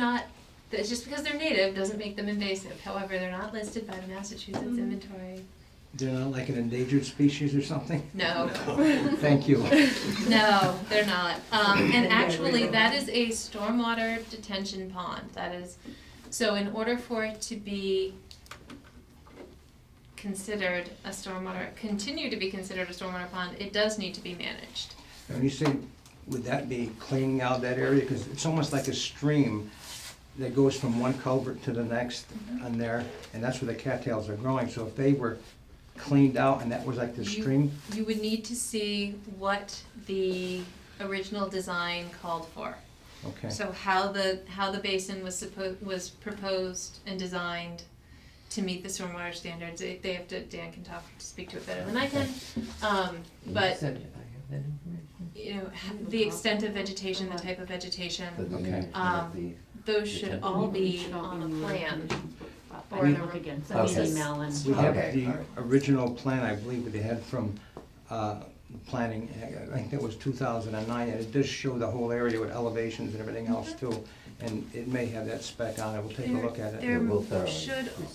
native doesn't make them invasive. However, they're not listed by the Massachusetts inventory. They're not like an endangered species or something? No. Thank you. No, they're not. And actually, that is a stormwater detention pond. That is, so in order for it to be considered a continue to be considered a stormwater pond, it does need to be managed. When you say, would that be cleaning out that area? Because it's almost like a stream that goes from one culvert to the next on there, and that's where the cattails are growing. So if they were cleaned out and that was like the stream? You would need to see what the original design called for. Okay. So how the basin was proposed and designed to meet the stormwater standards. They have to, Dan can speak to it better than I can. But the extent of vegetation, the type of vegetation, Okay. those should all be on the plan. Or look again, send me an email and. We have the original plan, I believe, that they had from planning, I think that was 2009, and it does show the whole area with elevations and everything else too. And it may have that spec on it, we'll take a look at it.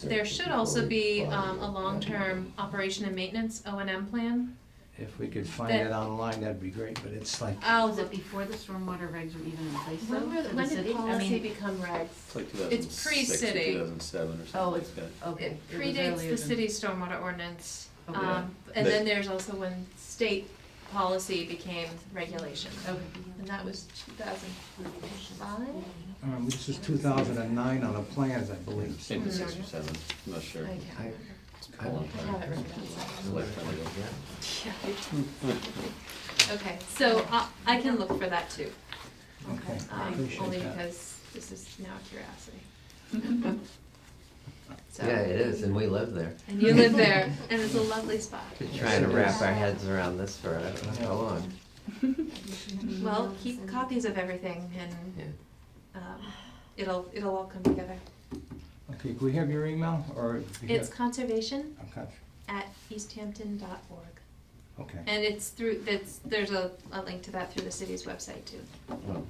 There should also be a long-term operation and maintenance O&M plan. If we could find it online, that'd be great, but it's like, Was it before the stormwater regs were even in place though, for the When city? did I policy mean, become regs? It's like It's 2006 or pre-city. 2007 or something Oh, like it's, that. okay. It was predates earlier the than- city's stormwater ordinance. Okay. And then there's also when state policy became regulation. Okay. And that was 2005? this is 2009 on the plans, I believe. Maybe 6 or 7, I'm not sure. I can't remember. I don't I have it written outside. It's a lifetime ago. Yeah. Okay, so I can look for that too. Okay, I Only appreciate that. because this is now a curiosity. So- Yeah, it is, and we live there. And you live there, and it's a lovely spot. Been trying to wrap our heads around this for I don't know how long. Well, keep copies of everything and Yeah. it'll all come together. Okay, can we have your email, or? do you It's have- conservation@easthampton.org. Okay. And there's a link to that through the city's website too. Oh,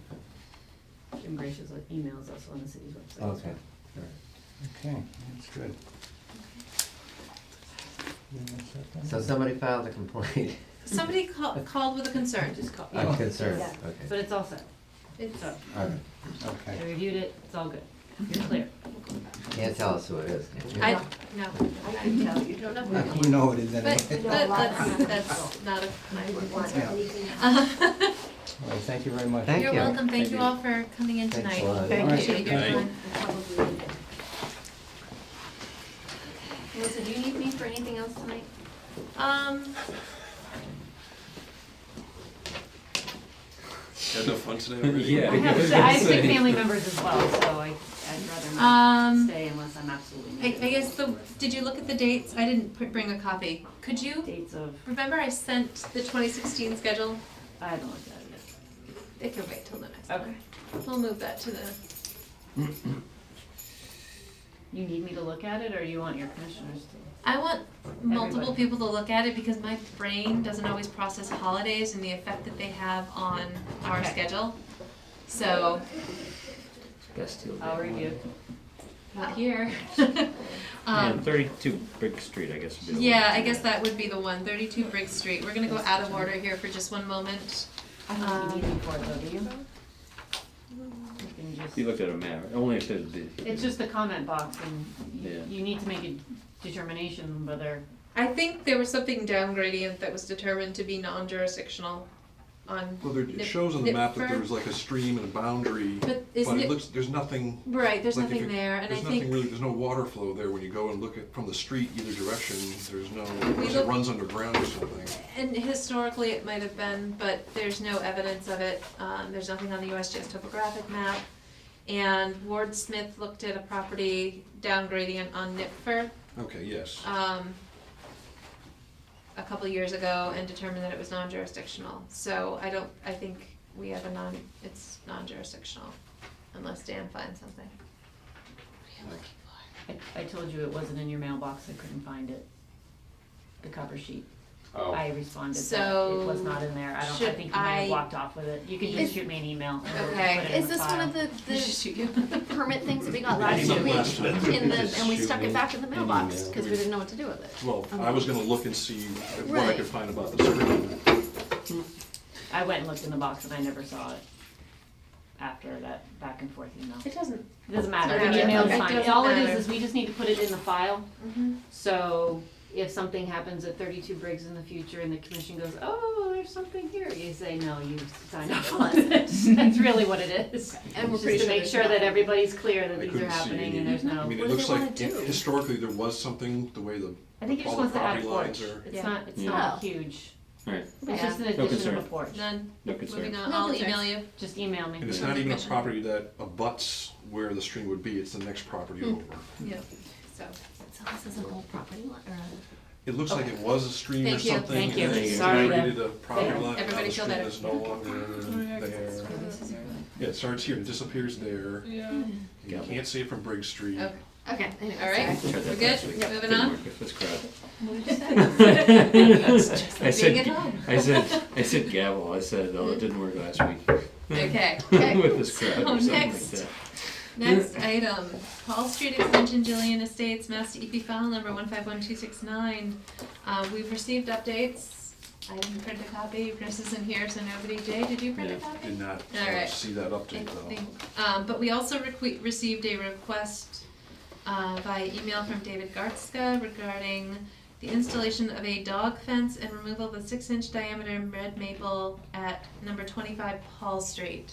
Jim Gracia's email is also on the city's website. as okay. well. Okay, that's good. So somebody filed a complaint. Somebody called with a concern. Just call, I'm concerned, Yeah. okay. but it's all set. It's, So, All right. I Okay. reviewed it, it's all good. You're clear. Can't tell us who it is, can you? no, I can tell you. Don't know. We know what it is but anyway. that's not my Want concern. anything? All right, thank you very much. Thank You're you. welcome, thank you all for coming in Thanks tonight. a lot. Thank Thank you. you. You're fun. Probably need it. Melissa, do you need me for anything else tonight? Had no fun today already? Yeah. I have 6 family members as well, so I'd rather stay unless I'm absolutely I needed. guess did you look at the dates? I didn't bring a copy. Could you, Dates of, remember I sent the 2016 schedule? I haven't looked at it It can wait till the next yet. one. Okay. We'll move that to the, You need me to look at it, or you want your commissioners to? I want multiple Everybody. people to look at it because my brain doesn't always process holidays and the effect that they have on our Okay. schedule. So, Guess you'll I'll get one. Oh. review. not here. And 32 Brick Street, I guess would be the one. Yeah, I guess that would be the one, 32 Briggs Street. We're gonna go out of order here for just one moment. I don't think you need me for it though, do you? You can just- You looked at a map, only if there'd be. It's just the comment box and Yeah. you need to make a determination whether, I think there was something down gradient that was determined to be non-jurisdictional on. Well, there, it Nip- shows on the map that Nipfer. there's like a stream and a boundary, But but isn't it it, looks, there's nothing. right, there's like, if nothing you- there, and I There's nothing think, really, there's no water flow there when you go and look at, from the street either direction, there's no, unless look- it runs underground or something. and historically it might have been, but there's no evidence of it. There's nothing on the USGS topographic map. And Ward Smith looked at a property down gradient on Nipfer, Okay, yes. a couple of years ago and determined that it was non-jurisdictional. So I think we have it's non-jurisdictional unless Dan finds something. What are you looking for? I told you it wasn't in your mailbox, I couldn't find it. The cover sheet. Oh. I responded that So, it was not in there. I should think you might have I- walked off with it. You can just Is- shoot me an email. and we'll Okay. put it in Is the this one of file. the Shoot you. permit things that we got last Email week? last week. And we Shoot stuck me it back in the an mailbox, email. because we didn't know what to do with it. Well, I was gonna look and see what I Right. could find about the stream. I went and looked in the box and I never saw it after that back and forth email. It doesn't. It doesn't matter, Doesn't the matter. email's Okay. fine. Doesn't All it matter. is we just need to put it in the file. Mhm. So if something happens at 32 Briggs in the future and the commission goes, oh, there's something here, you say, no, you signed off on it. That's really what it is. And we're Just pretty to sure make there's sure that nothing. everybody's clear that I these are couldn't see happening any- and there's I no. mean, What it do looks they wanna like do? historically there was something, the way the, I think he just all the wants to add a property lines porch. are. It's Yeah. not, it's Yeah. not Oh. huge. Alright, It's just an No addition of concern. a porch. None. no Moving concern. on, No I'll concerns. email you. Just email me. And it's not even a property that abuts where the stream would be, it's the next property over. Yeah, so. So this is an old property line, or a? It looks like it was a stream or Thank you. something, Thank you. and then Sorry it to- created a property Yeah. line, now Everybody the feel stream better. is no longer there. Yeah, it starts here, it disappears there. You can't see it from Briggs Street. Okay. Okay, anyway, All right, sorry. Tried that we're good? last week. Moving Didn't on? work if it's crowded. Just I like said, being at home. I said gavel, I said, oh, it didn't work last week. Okay. With this crowd So or something like next. that. Next item, Paul Street Extension, Jillian Estates, Mass DEP file number 151269. We've received updates. I didn't print a copy, Chris isn't here, so nobody. Jay, did you print a Yeah. copy? Did not All right. see that I update though. think, but we also received a request via email from David Gartzka regarding the installation of a dog fence and removal of the 6-inch diameter red maple at number 25 Paul Street.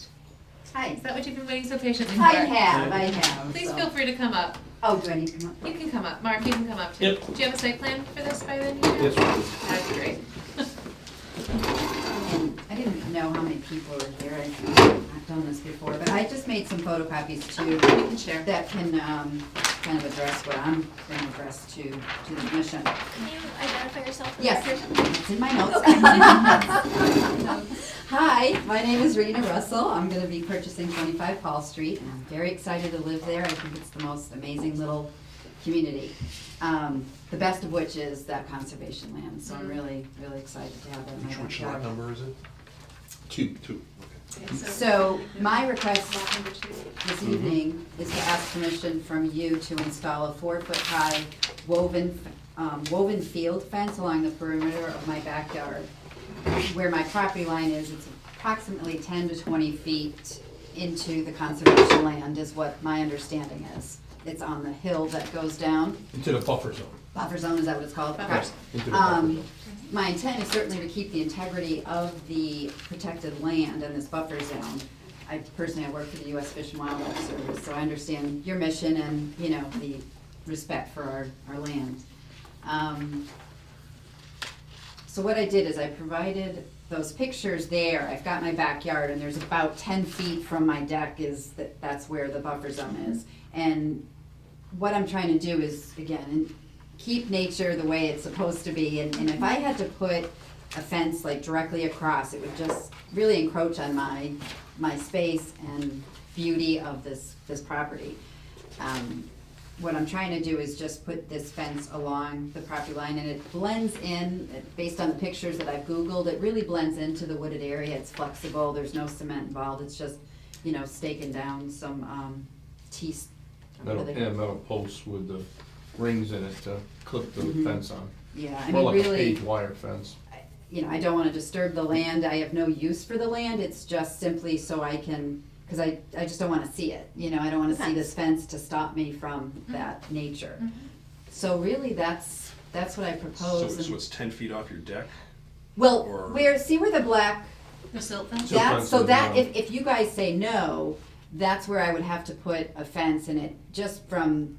Hi. Is that what you've been waiting so patiently for? I have. Please so- feel free to come up. Oh, do I need to come up? You can come up. Mark, you can come up too. Yep. Do you have a site plan for this by then? Yes, please. That'd be great. And I didn't know how many people were here, I've done this before, but I just made some photocopies too. You can share. That can, kind of address what I'm gonna address to the commission. Can you identify yourself for the Yes, record? it's in my notes. Hi, my name is Rena Russell. I'm gonna be purchasing 25 Paul Street, and I'm very excited to live there. I think it's the most amazing little community. The best of which is that conservation land, so I'm really, really excited to have that in my Which lot backyard. number is it? Two. Okay. Okay, So, my request Lot number 2. this evening is to ask permission from you to install a 4-foot-high woven field fence along the perimeter of my backyard. Where my property line is, it's approximately 10 to 20 feet into the conservation land is what my understanding is. It's on the hill that goes down. Into the buffer zone. Buffer zone, is that what it's called? Buffer. Okay. Into the buffer zone. My intent is certainly to keep the integrity of the protected land and this buffer zone. I personally, I work for the U.S. Fish and Wildlife Service, so I understand your mission and, you know, the respect for our land. So what I did is I provided those pictures there, I've got my backyard, and there's about 10 feet from my deck that's where the buffer zone is. And what I'm trying to do is, again, keep nature the way it's supposed to be, and if I had to put a fence like directly across, it would just really encroach on my space and beauty of this property. What I'm trying to do is just put this fence along the property line, and it blends in, based on the pictures that I've Googled, it really blends into the wooded area. It's flexible, there's no cement involved, it's just, you know, staking down some Metal posts with the rings in it to clip the fence on. Yeah, I More mean, like a really, paved wire fence. you know, I don't wanna disturb the land, I have no use for the land, it's just simply so I can, cause I just don't wanna see it, you know, I don't wanna see this fence to stop me from that nature. So really, that's what I propose. So it's 10 feet off your deck? Well, or- see where the black, The silt fence? Silt that's, fence so is, that, if you guys say no, that's where I would have to put a fence in it, just from,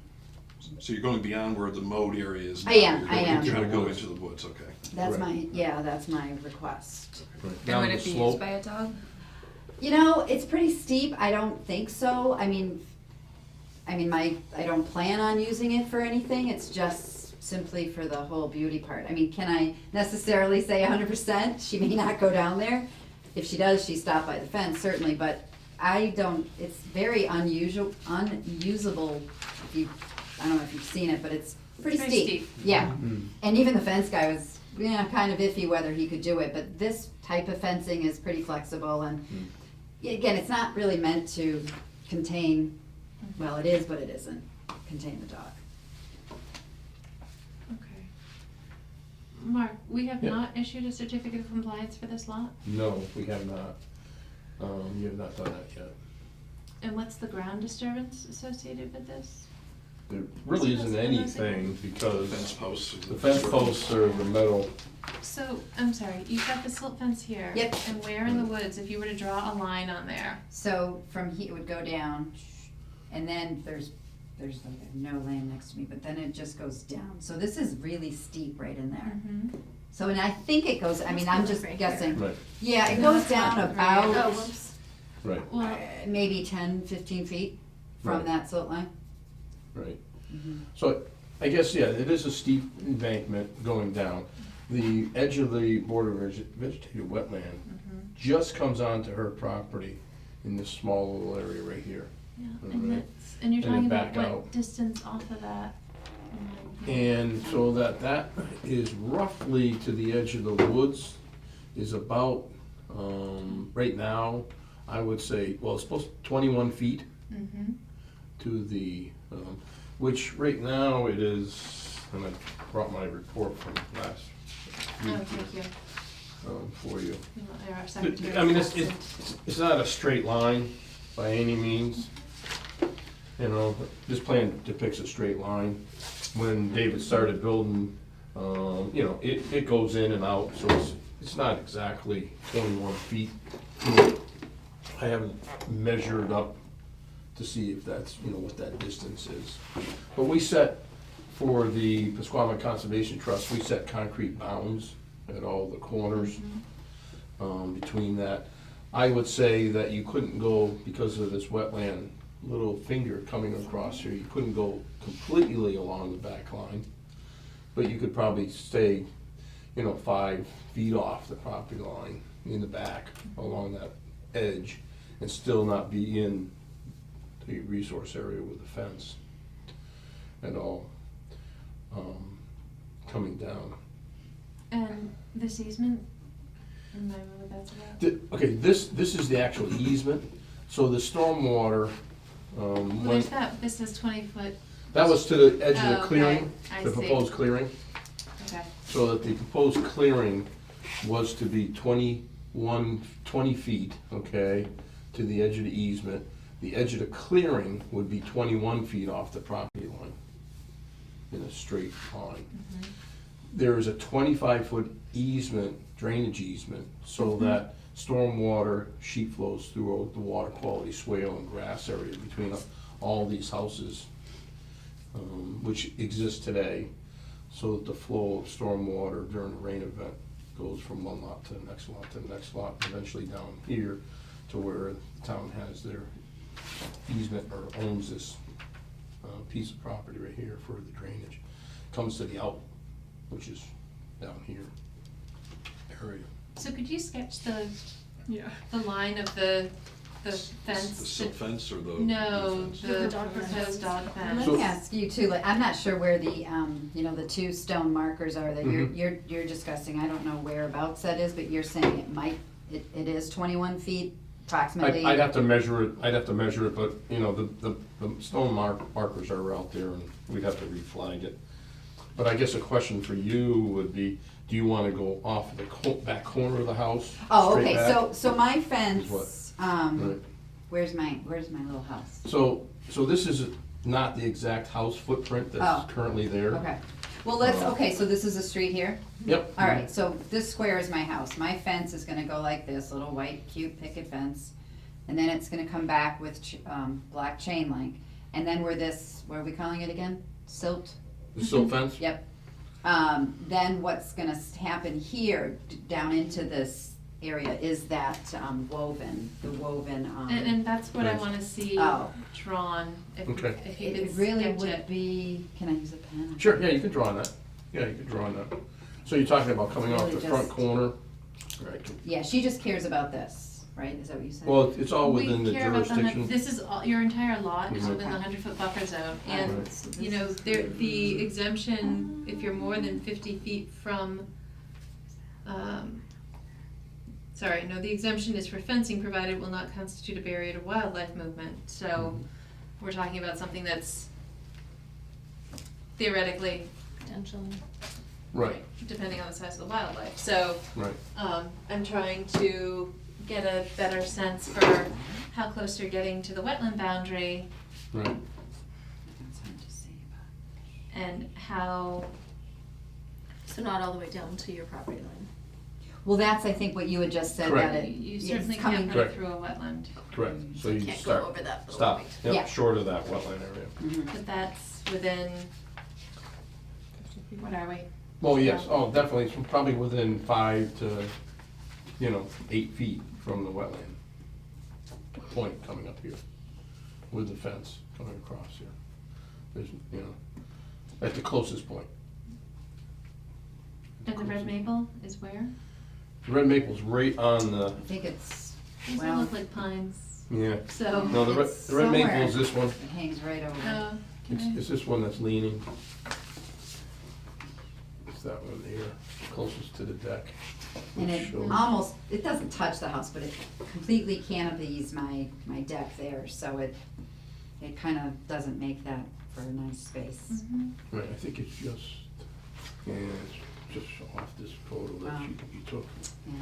So you're going beyond where the mowed area is now? I am. You're trying to go into the woods, okay. that's Right. that's my request. Right. And Down would the it be slope. used by a dog? You know, it's pretty steep, I don't think so, I mean, I don't plan on using it for anything, it's just simply for the whole beauty part. I mean, can I necessarily say 100%? She may not go down there. If she does, she stopped by the fence, certainly, but it's very unusable, I don't know if you've seen it, but it's pretty Very steep. steep. Yeah, and even the fence guy was, kind of iffy whether he could do it, but this type of fencing is pretty flexible, and again, it's not really meant to contain, well, it is, but it isn't, contain the dog. Okay. Mark, we have Yeah. not issued a certificate of compliance for this lot? No, we have not. You have not done that yet. And what's the ground disturbance associated with this? There really Is it isn't anything because Fence posts. the fence posts are the metal. So, I'm sorry, you've got the silt fence here. Yep. And where in the woods, if you were to draw a line on there? So from here, it would go down, and then there's like no land next to me, but then it just goes down. So this is really steep right in there. So, and I think it goes, I mean, I'm just Right here. guessing. Right, Yeah, it goes down Oh, about whoops. right, Well, maybe 10, 15 feet from Right. that silt line. right. So I guess, yeah, it is a steep embankment going down. The edge of the border vegetated wetland just comes onto her property in this small little area right here. yeah, Right. and and you're And talking then about back what out. distance off of that? And so that is roughly to the edge of the woods is about, right now, I would say, well, it's supposed to 21 feet to the, which right now it is, and I brought my report from last Oh, week thank you. for you. Our secretary. I mean, it's not a straight line by any means. You know, this plan depicts a straight line. When David started building, you know, it goes in and out, so it's not exactly 21 feet. I haven't measured up to see if that's, you know, what that distance is. But we set, for the Pasquama Conservation Trust, we set concrete bounds at all the corners between that. I would say that you couldn't go, because of this wetland, little finger coming across here, you couldn't go completely along the back line, but you could probably stay, you know, 5 feet off the property line in the back along that edge and still not be in the resource area with the fence at all, coming down. And this easement, remind me what that's about? Okay, this is the actual easement, so the stormwater, Well, there's that, this is 20-foot, that was to the edge of Oh, the okay. clearing, I the see. proposed clearing. okay. So that the proposed clearing was to be 20 feet, okay, to the edge of the easement. The edge of the clearing would be 21 feet off the property line in a straight line. There is a 25-foot easement, drainage easement, so that stormwater sheet flows through the water quality swale and grass area between all these houses, which exist today, so that the flow of stormwater during a rain event goes from one lot to the next lot to the next lot, eventually down here to where the town has their easement or owns this piece of property right here for the drainage. Comes to the out, which is down here area. So could you sketch the Yeah. line of the The fence? silk fence or the? No, fence? the proposed dog fence. Let me ask you too, like, I'm not sure where the, you know, the two stone markers are that you're discussing, I don't know whereabouts that is, but you're saying it is 21 feet approximately? I'd have to measure it, but, you know, the stone markers are out there, and we'd have to reflag it. But I guess a question for you would be, do you wanna go off the back corner of the house? Oh, straight okay, back? so my Is fence, what? Right. where's my little house? So this is not the exact house footprint Oh. that's currently there. Okay, well, okay, so this is a street here? Yep. All right, so this square is my house. My fence is gonna go like this, little white cute picket fence. And then it's gonna come back with black chain link. And then where what are we calling it again? Silt? The silt fence? Yep. Then what's gonna happen here, down into this area, is that woven. And that's what I Right. wanna see Oh. drawn, if you Okay. could It really sketch would it. be, can I use a pen? Sure, yeah, you can draw on that. Yeah, you can draw on that. So you're talking about coming off Really the front just- corner? Right. Yeah, she just cares about this, right? Is that what you said? Well, it's all within the We care about jurisdiction. this is your entire lot is Mhm. within the 100-foot buffer zone, and, Right. you know, the exemption, if you're more than 50 feet from, the exemption is for fencing, provided it will not constitute a barrier to wildlife movement, so Mhm. we're talking about something that's theoretically, Potentially. Right, depending on the size of the wildlife, so, right. I'm trying to get a better sense for how close you're getting to the wetland boundary Right. That's hard to see, but- and how, So not all the way down to your property line. Well, that's, I think, what you had just said, Correct. that you it's certainly coming- can't put Correct. it through a wetland, Correct. So you Can't start, go over that little stop, point. Yeah. yep, short of that wetland area. Mhm. but that's within, what are we? Well, yes, oh, definitely, it's probably within 5 to, 8 feet from the wetland point coming up here, with the fence coming across here. There's, at the closest point. And the red maple is where? The red maple's right on the, I think it's, These all well, look like pines, yeah, so. no, the red It's maple somewhere. is this one. it hangs right over. Oh, It's this one that's leaning. It's that one here, closest to the deck. And it Shows- almost, it doesn't touch the house, but it completely canopies my deck there, so it kind of doesn't make that for a nice space. Mhm. Right, I think it's just, it's just off this photo that Wow. you took. Yeah.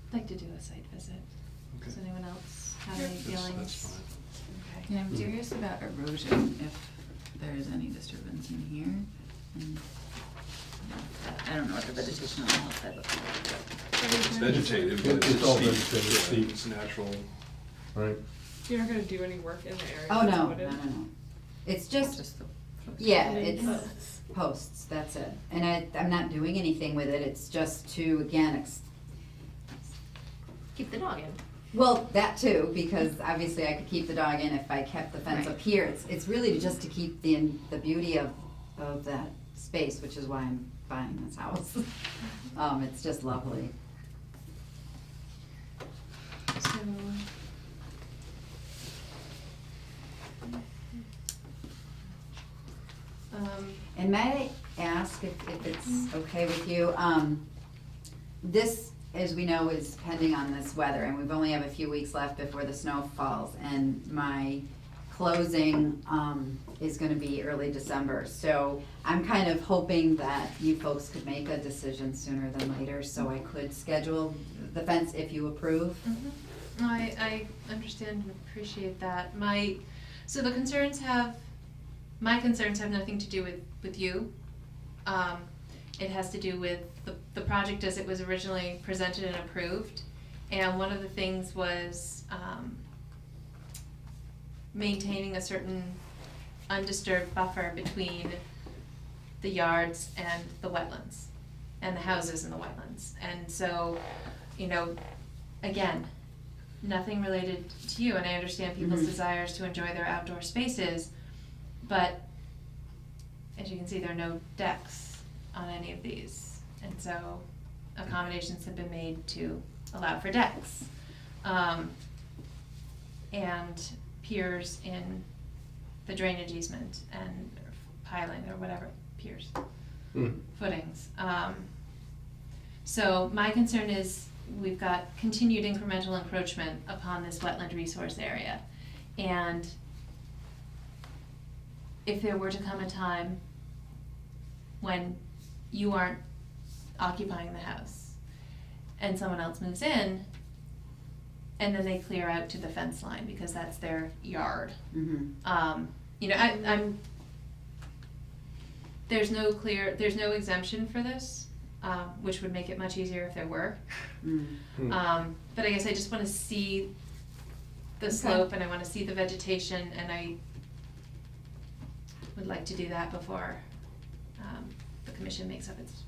I'd like to do a site visit. Does Okay. anyone else have any feelings? That's fine. Okay. Yeah, I'm curious about erosion, if there's any disturbance in here. And I don't know what the vegetation on the hillside looks like. It's vegetative, but It's all steep. vegetative, it's steep. It's natural. Right. You're not gonna do any work in the area? Oh, that's no, wooded? no. It's It's just, just the. yeah, it's posts, that's it. And I'm not doing anything with it, it's just to, again, Keep the dog in. well, that too, because obviously I could keep the dog in if I kept the fence Right. up here. It's really just to keep the beauty of that space, which is why I'm buying this house. It's just lovely. So. And may I ask if it's okay with you, this, as we know, is pending on this weather, and we've only have a few weeks left before the snow falls, and my closing, is gonna be early December. So I'm kind of hoping that you folks could make a decision sooner than later, so I could schedule the fence if you approve. Mhm. No, I understand and appreciate that. My concerns have nothing to do with you. it has to do with the project as it was originally presented and approved. And one of the things was maintaining a certain undisturbed buffer between the yards and the wetlands, and the houses in the wetlands. And so, you know, again, nothing related to you, and I understand people's desires to enjoy their outdoor spaces, but as you can see, there are no decks on any of these. And so accommodations have been made to allow for decks. And piers in the drainage easement and piling or whatever, piers, footings. So my concern is we've got continued incremental encroachment upon this wetland resource area. And if there were to come a time when you aren't occupying the house and someone else moves in, and then they clear out to the fence line because that's their yard. You know, I'm there's no exemption for this, which would make it much easier if there were. But I guess I just want to see the slope, and I want to see the vegetation, and I would like to do that before the commission makes up its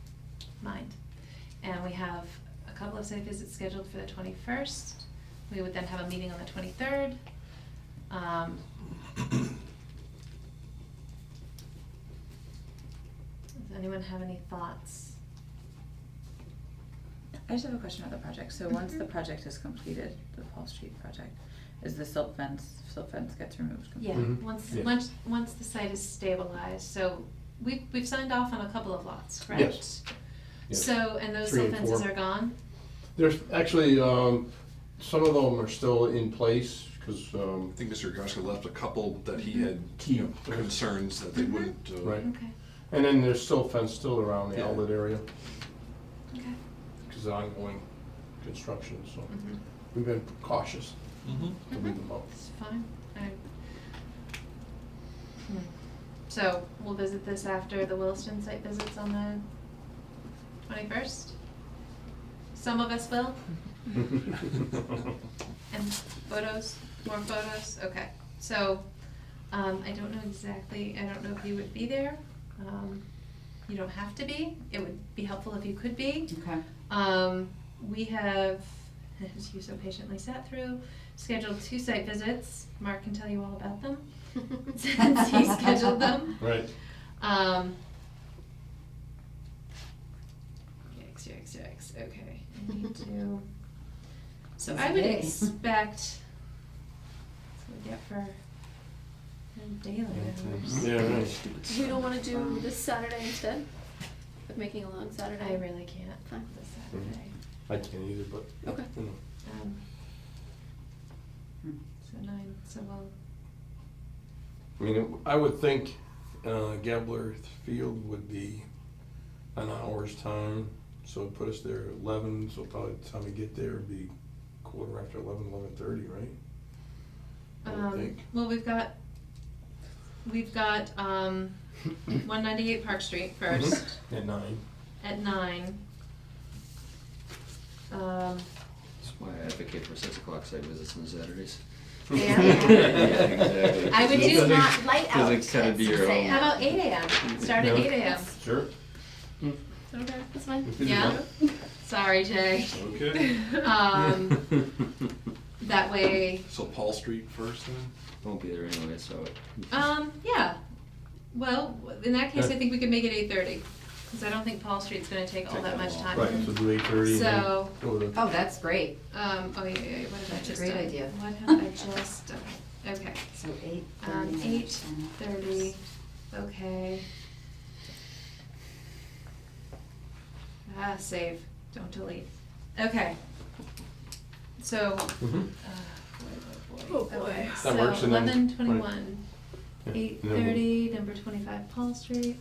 mind. And we have a couple of site visits scheduled for the 21st. We would then have a meeting on the 23rd. Does anyone have any thoughts? I just have a question about the project. So once the project is completed, the Paul Street project, is the silt fence gets removed completely? Yeah, once the site is stabilized. So we've signed off on a couple of lots, correct? Yes. Yes. So, and those 3 silt and fences 4. are gone? There's actually, some of them are still in place, because, I think Mr. Garska left a couple that he had, Key. concerns that they wouldn't, right. Okay, And then there's still fence still around the Yeah. outlet area, okay. because of ongoing construction, so we've been cautious to leave them out. It's fine. So we'll visit this after the Williston site visits on the 21st? Some of us will? And photos, more photos, okay. So, I don't know exactly, I don't know if you would be there. You don't have to be, it would be helpful if you could be. Okay. We have, as you so patiently sat through, scheduled 2 site visits. Mark can tell you all about them, since he scheduled them. Right. Yikes, okay, I need to, so Busy I would day. expect, that's what we get for daylight hours. Yeah, right. We don't wanna do this Saturday instead of making a long Saturday? I really can't Fine. this Saturday. I can't either, but, Okay. you know. So 9, so we'll, I mean, I would think Gabler Field would be an hour's time, so it'd put us there at 11, so probably the time we get there would be quarter after 11, 11:30, right? I would think. well, we've got 198 Park Street first. At 9. At 9. That's why I advocate for 6 o'clock site visits on Saturdays. And Yeah, exactly. I would do It's not light out. Because it's gotta be your own. How about 8 a.m.? Start at Yeah. 8 a.m. Sure. Okay, that's fine. We could do Yeah? Sorry, Jay. okay. That way, So Paul Street first then? Won't be there anyway, so. yeah. Well, in that case, I think we could make it 8:30, because I don't think Paul Street's gonna take all Take that that much long. time. Right, so do 8:30 and then So- go to. Oh, that's great. Oh, yeah, what have I That's a just great done? idea. What have I just done? Okay, So 8:30. 8:30, okay. Save, don't delete. Okay. So, Mhm. boy. Oh, boy. Okay, That so works, and then- 11:21, Yeah, 8:30, number 25 Paul Street.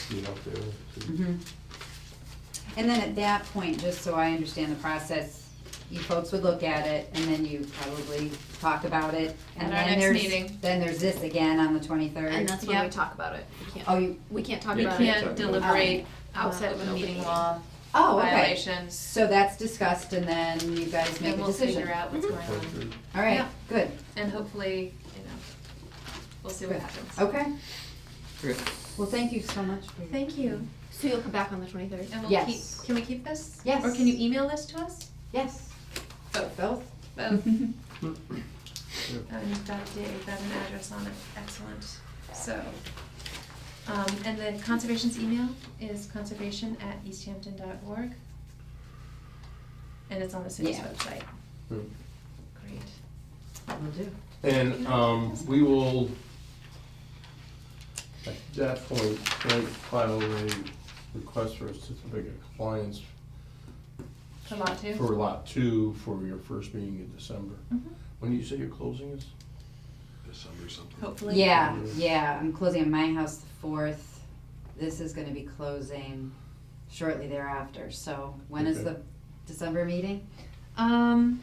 Get out there. Mhm. And then at that point, just so I understand the process, you folks would look at it, and then you probably talk about it. And At our then next there's meeting. Then there's this again on the 23rd. And that's when we Yep. talk about it. We can't, Oh, you, we can't talk Yeah, about We it. can't deliberate Outside of open an open meeting meeting. law Oh, okay. violations. So that's discussed and then you guys make And a we'll decision. figure out what's going on. All right, Yeah. good. And hopefully, we'll see what Good. happens. Okay. Great. Well, thank you so much for your. Thank you. So you'll come back on the 23rd? And we'll Yes. keep, can we keep this? Yes. Or can you email this to us? Yes. Both. Both? Both. And you've got an address on it, excellent. So, and the conservation's email is conservation@easthampton.org. And it's on the city's Yeah. website. Hmm. Great. Will do. And we will, at that point, file a request for a certificate of compliance For lot 2? for lot 2 for your first meeting in December. Mhm. When do you say your closing is? December something. Hopefully. Yeah, I'm closing on my house the 4th. This is gonna be closing shortly thereafter, so when is Okay. the December meeting? Um,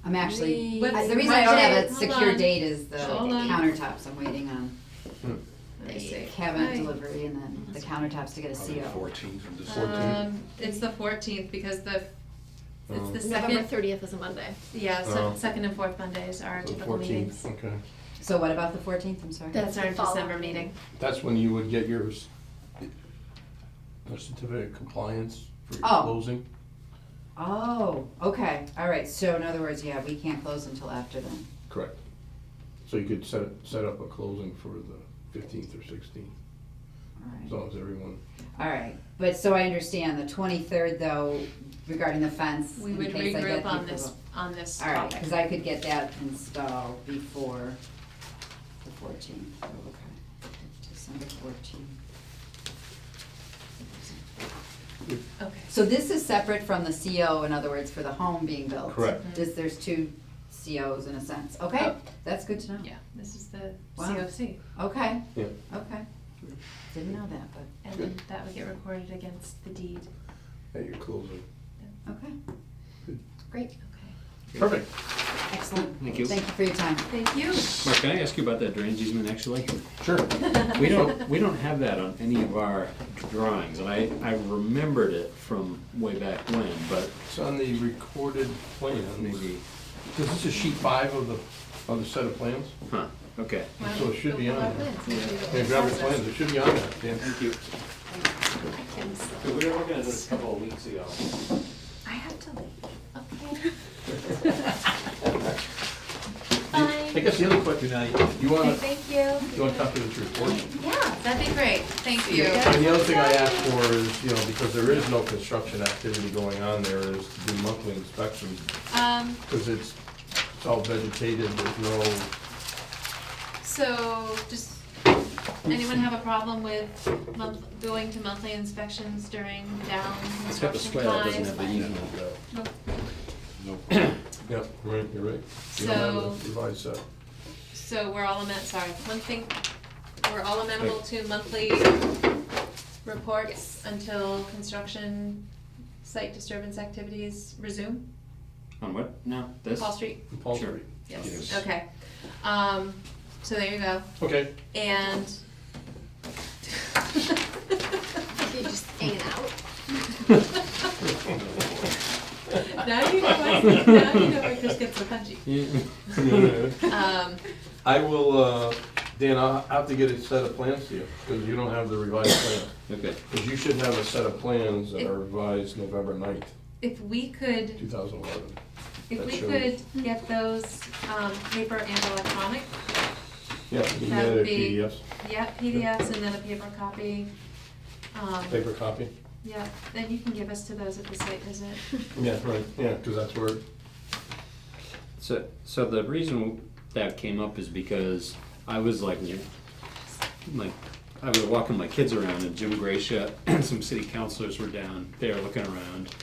I'm actually, What's the reason I don't have a Hold secure on. date is the Hold on. countertops. I'm waiting on let me see. cabinet Hi. delivery and then the countertops to get a Probably CO. 14th of December. It's the 14th because it's the November second, 30th is a Monday. yeah, Oh. second and fourth Mondays are our The typical 14th, meetings. okay. So what about the 14th? I'm sorry. That's our the following December meeting. That's when you would get yours, a certificate of compliance for your Oh. closing? Oh, okay, all right, so in other words, yeah, we can't close until after then. Correct. So you could set up a closing for the 15th or 16th, All as right. long as everyone. All right, but so I understand the 23rd though, regarding the fence. We in would case I get regroup on people this, to- on this All right, topic. because I could get that installed before the 14th. Oh, okay. December 14th. Okay. So this is separate from the CO, in other words, for the home being built? Correct. There's two COs in a sense. Okay, Oh. that's good to know. Yeah, this is the Wow. COC. Okay, Yeah. okay. Didn't know that, but, And then that would get recorded against the deed. At your closing. okay. Good. Great, Okay. Perfect. excellent. Thank you. Thank you for your time. Thank you. Mark, can I ask you about that drainage easement actually? Sure. We don't have that on any of our drawings, and I remembered it from way back when, but It's on the recorded plans. maybe, Because this is sheet 5 of the set of plans. huh, okay. Why don't So it we should go be pull on our there. plans and see what Yeah, the grab the process- plans, it should be on there, Dan. Thank you. We were looking at this a couple of weeks ago. I have to leave. Okay. I guess the other question, you wanna, Thank you. you wanna copy this report? Yeah, that'd be great. Thank you. And the other thing I asked for is, because there is no construction activity going on there, is to do monthly inspections. Because it's all vegetated, there's no, So, just, anyone have a problem with going to monthly inspections during down It's got the construction square, it doesn't times? have the easement though. Nope. yep, right, you're right. You don't have a revised set. So we're all we're all amenable to monthly reports until construction site disturbance activities resume? On what? No, this? Paul Street? Paul Sure. Street. Yes, Yes. okay. So there you go. Okay. And. You're just hanging out. Now you know where Chris gets so punchy. I will, Dan, I'll have to get a set of plans to you, because you don't have the revised plans. Okay. Because you should have a set of plans that are revised November 9th, If we could, 2011. if That we shows- could get those, paper and electronic, Yeah, you that can get would it be- PDFs, yeah, PDFs and then a paper copy. paper copy. Yeah, then you can give us to those at the site visit. Yeah, right, yeah, because that's where, So the reason that came up is because I was like I was walking my kids around, and Jim Gracia and some city councilors were down there looking around.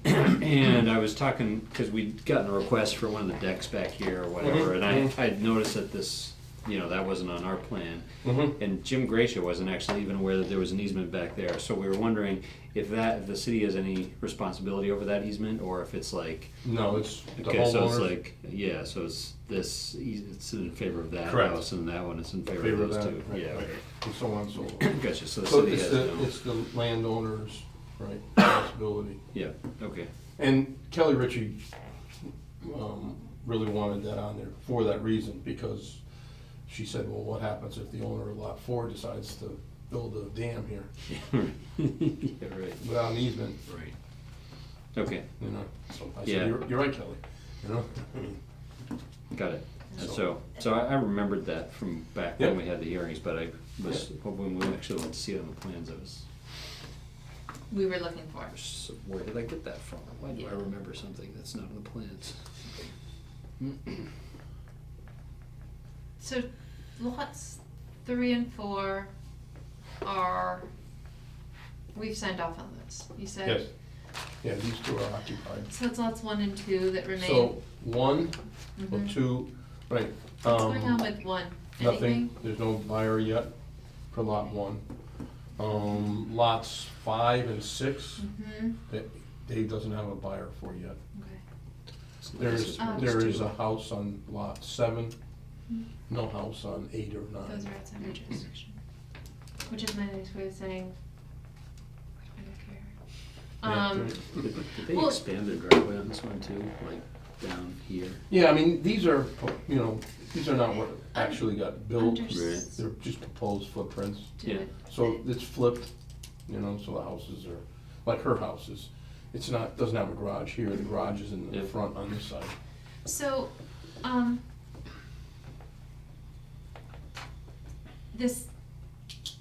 And I was talking, because we'd gotten a request for one of the decks back here or whatever, and I'd noticed that this that wasn't on our plan. Mhm. And Jim Gracia wasn't actually even aware that there was an easement back there, so we were wondering if the city has any responsibility over that easement, or if it's like, No, it's the okay, so it's homeowners. like, yeah, so it's it's in favor of that Correct. house, and that one is in favor Favor of of those that, two, right, yeah, right. okay. And so on and so on. Gotcha, so the So city it's has the, no, it's the landowners, right, responsibility. yeah, okay. And Kelly Ritchie, really wanted that on there for that reason, because she said, well, what happens if the owner of lot 4 decides to build a dam here Yeah, right. without an easement, Right. Okay, you know? So I Yeah. said, you're right, Kelly, you know? I mean, got it. So- So I remembered that from back when Yep. we had the hearings, but I was, when we actually went to see it on the plans, I was, We were looking for. so where did I get that from? Why do I remember something that's not on the plans? So lots 3 and 4 are, we've signed off on those, you said? Yes, yeah, these 2 are occupied. So it's lots 1 and 2 that remain? So 1 or Mhm. 2, right. What's going on with 1? Nothing, Anything? there's no buyer yet for lot 1. Lots 5 and 6, Mm-hmm, Dave doesn't have a buyer for yet. okay. So this is where There it's is two. a house on lot 7, no house on 8 or 9. Those are outside our jurisdiction. Which is my nice way of saying, I don't care. Yeah, Did they Well- expand their driveway on this one too, like down here? Yeah, I mean, these are, these are not what actually got built. Understood. They're just proposed footprints. Do Yeah. it. So it's flipped, so the houses are, like her houses. It's not, doesn't have a garage here, the garage is in the Yeah. front on this side. So, this,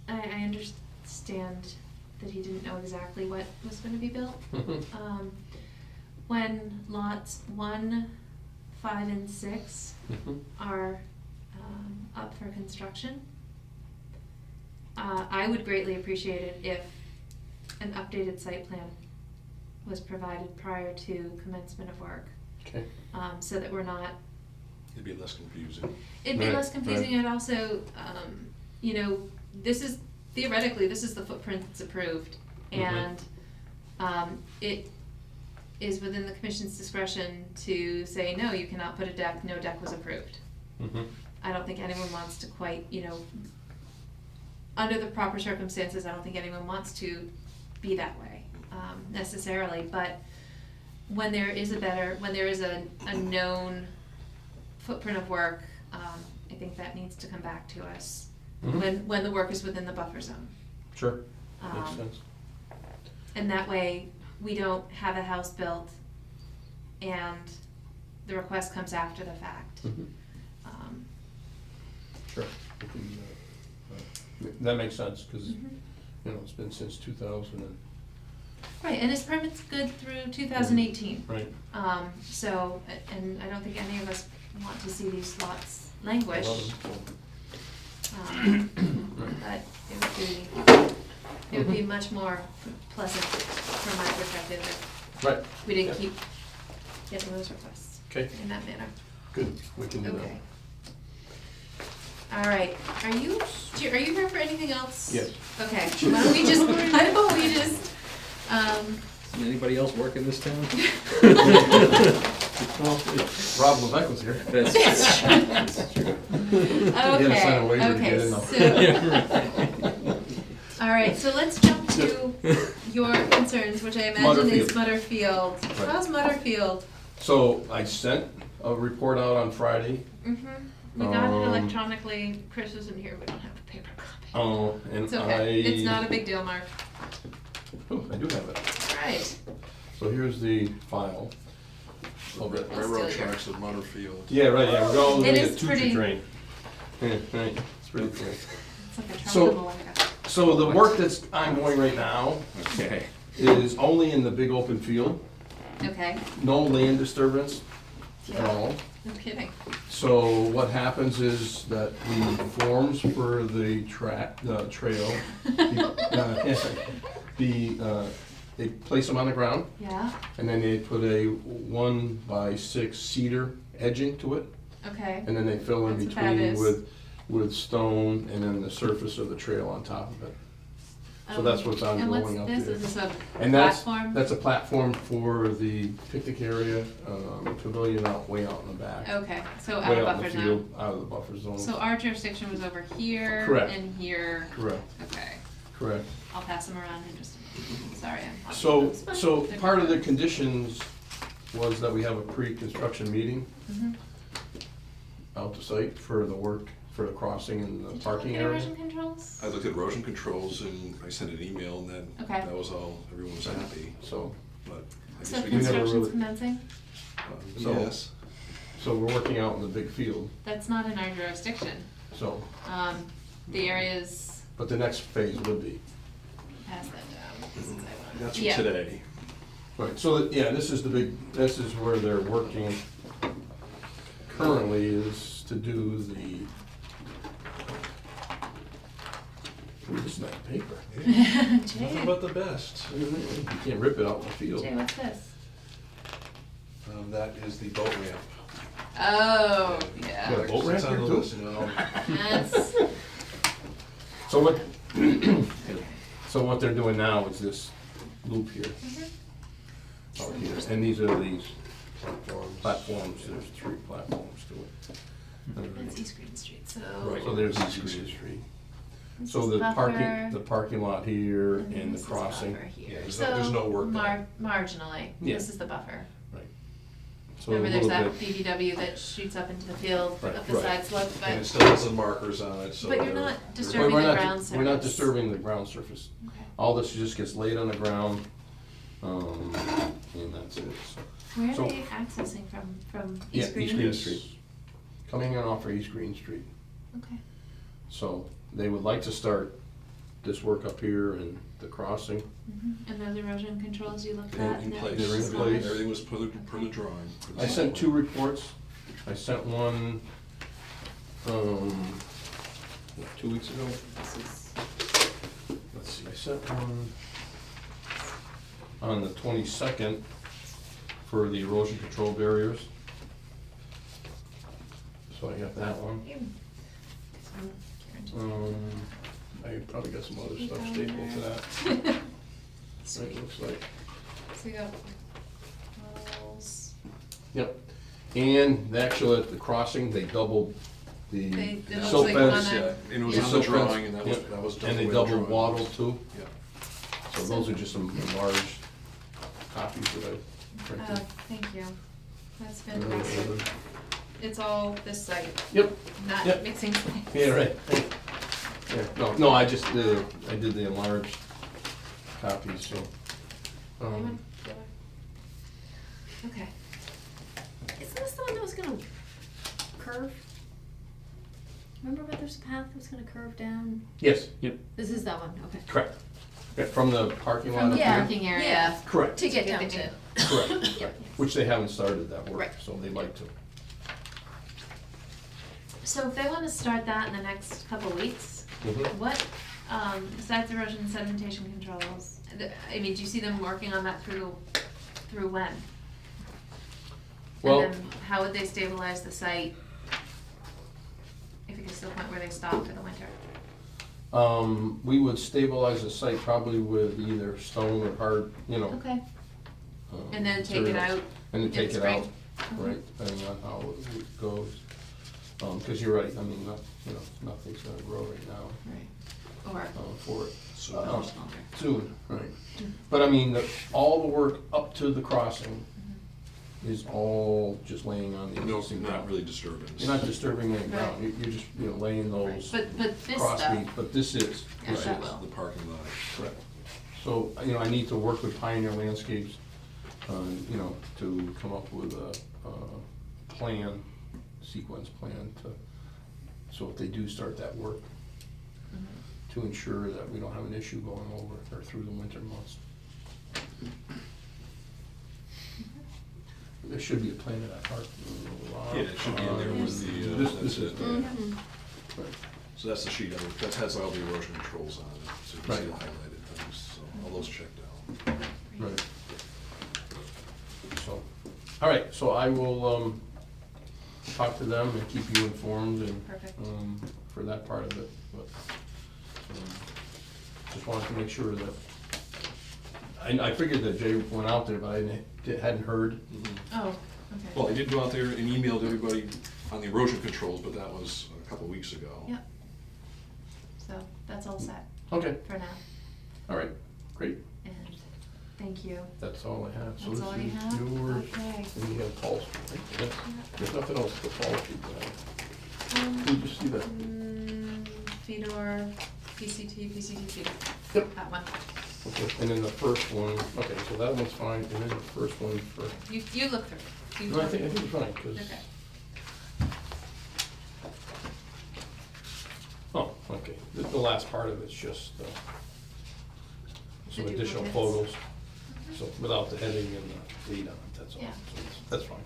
I understand that he didn't know exactly what was gonna be built. When lots 1, 5, and 6 are, up for construction, I would greatly appreciate it if an updated site plan was provided prior to commencement of work, Okay. so that we're not, It'd be less confusing. it'd be Right, less confusing, right. and also, this is, theoretically, this is the footprint that's approved, and, it is within the commission's discretion to say, no, you cannot put a deck, no deck was approved. Mhm. I don't think anyone wants to quite, under the proper circumstances, I don't think anyone wants to be that way, necessarily, but when there is a known footprint of work, I think that needs to come back to us Mhm. when the work is within the buffer zone. Sure, makes Um, sense. And that way, we don't have a house built and the request comes after the fact. Mhm. Um, Sure. We can, that makes sense, because, mhm. it's been since 2000 and, Right, and his permit's good through 2018. right. So, and I don't think any of us want to see these lots languish. But it would be much more pleasant from my perspective if Right. we didn't Yeah. keep getting those requests Okay, in that manner. good, we can do that. Okay. All right, are you here for anything else? Yes. Okay, why don't we just, Anybody else work in this town? Well, Rob Levesque was here. That's true. He had to sign a waiver to get in though. All right, so let's jump to your concerns, which I imagine is Mutterfield. Right. How's Mutterfield? So I sent a report out on Friday. We got it electronically. Chris isn't here. We don't have a paper copy. Oh, and It's okay. It's not a big deal, Mark. Oh, I do have it. All right. So here's the file. Railroad tracks of Mutterfield. Yeah, right, yeah, we're going It to is get pretty- Tutu train. Yeah, right, it's pretty cool. It's like a So- tropical like So the work that's ongoing right now Okay. is only in the big open field, Okay. no land disturbance at Yeah. all. No kidding. So what happens is that the forms for the trail, they place them on the ground, Yeah. and then they put a 1x6 cedar edging to it, Okay. and then they fill in That's what that between is. with with stone and then the surface of the trail on top of it. So that's what's ongoing out there. And what's this? Is this a And that's, platform? that's a platform for the picnic area, pavilion way out in the back. Okay, so out Way of out in the buffer zone. field, out of the buffer zone. So our jurisdiction was over here Correct. and here. Correct, Okay, correct. I'll pass them around in just a minute. Sorry, I'm. So part of the conditions was that we have a pre-construction meeting Mhm. out to site for the work, for the crossing and the Did you parking look at area. erosion controls? I looked at erosion controls and I sent an email and then Okay. that was all, everyone was happy, So, but I So guess we can never construction's really. commencing? So- Yes, so we're working out in the big field, That's not in our jurisdiction. so, The areas, but the next phase would be. pass that down, since I want. that's from Yeah. today. Right, so, yeah, this is the big, this is where they're working currently is to do the. Ooh, this is nice paper. Jay, Nothing but the best. You can't rip it out in the field. Jay, what's this? That is the boat ramp. Oh, Yeah, yeah. boat ramp It's on here the too? list, you know. That's, So what, so what they're doing now is this loop here, out here, and these are these platforms, there's 3 platforms to it. that's East Green Street, so. Right, so there's East Green Street. This So is the buffer, parking lot here and then and this the is crossing. buffer here. Yeah, there's no work done. Marginally, Yeah. this is the buffer. So a Remember, there's little that bit, BBW that shoots up into the field Right, up the right. side slope, And it but, still has the markers on it, so. but you're they're- not they're- disturbing we're the not, ground surface. we're not disturbing the ground surface. Okay. All this just gets laid on the ground, and that's it. Where are So- they accessing from Yeah, East Green? East Green Yes. Street. Coming in off of East Green Street. Okay. So they would like to start this work up here and the crossing. Mhm. And those erosion controls you looked In at? in that place. They're in was place. Everything was per the drawing. per the I sent site 2 plan. reports. I sent one, 2 weeks ago. This is, Let's see, I sent one on the 22nd for the erosion control barriers. So I got that one. I probably got some other stuff stapled to that. Sweet. It looks like. So you got walls. Yep. And actually at the crossing, they doubled the It looks silt like fence. on a- Yeah, and it was Yeah. on the Silt fence, drawing and that was, yep. that was done And the they way the double drawing wattled was. too. Yeah. So those are just some enlarged copies that I Oh, printed. thank you. That's fantastic. It's all this site, Yep, not Yep. mixing sites. yeah, right. Yeah, no, I just did, I did the enlarged copies, so. Okay. Isn't this the one that was gonna curve? Remember where there's a path that was gonna curve down? Yes, This is that one, okay. correct. Yeah, from the parking lot From up the here. parking area. Yeah. Correct, To get Get down the- to. correct, Yep. which they haven't started that work, Right. so they'd like to. So if they wanna start that in the next couple weeks, Mhm. what, besides erosion and sedimentation controls, I mean, do you see them working on that through when? Well- And then how would they stabilize the site if it gets to the point where they stop for the winter? We would stabilize the site probably with either stone or hard, you know. Okay, and then take it materials. out And then in take the it spring? out, right, depending on how it goes. Cause you're right, I mean, nothing's gonna grow right now, Right. Or, for it. So, much longer. Soon, right. But I mean, all the work up to the crossing is all just laying on the no, existing not ground. really disturbance. You're not disturbing any Right. ground, you're just, laying those but this cross stuff, beams, but this is. Yeah, this that is. will. The parking lot. Correct. So, I need to work with Pioneer Landscapes, to come up with a plan, sequence plan so if they do start that work, to ensure that we don't have an issue going over or through the winter months. There should be a plan of that park. Yeah, it should be in there with the, This that's is, it. Mhm. right. So that's the sheet, that has all the erosion controls on it, so you can see the Right. highlighted things, so all those checked out. Right. So, all right, so I will, talk to them and keep you informed and, Perfect. for that part of it, but, just wanted to make sure that, I figured that Jay went out there, but I hadn't heard. Oh, okay. Well, I did go out there and emailed everybody on the erosion controls, but that was a couple weeks ago. Yep. So that's all set Okay, for now. all right, great, And thank you. that's all I have. So That's this all you is have? yours, Okay. and you have Paul's, right? Yes. There's nothing else for Paul to, did you see that? Fedor, PCT, Fedor. Yep. That one. Okay, and then the first one, okay, so that one's fine, and then the first one for, You look through. You no, I look think through. it's fine, because. Okay. Oh, okay, the last part of it's just, some The additional duplicates. photos, so without the heading and the date on it, that's all. Yeah. So that's fine.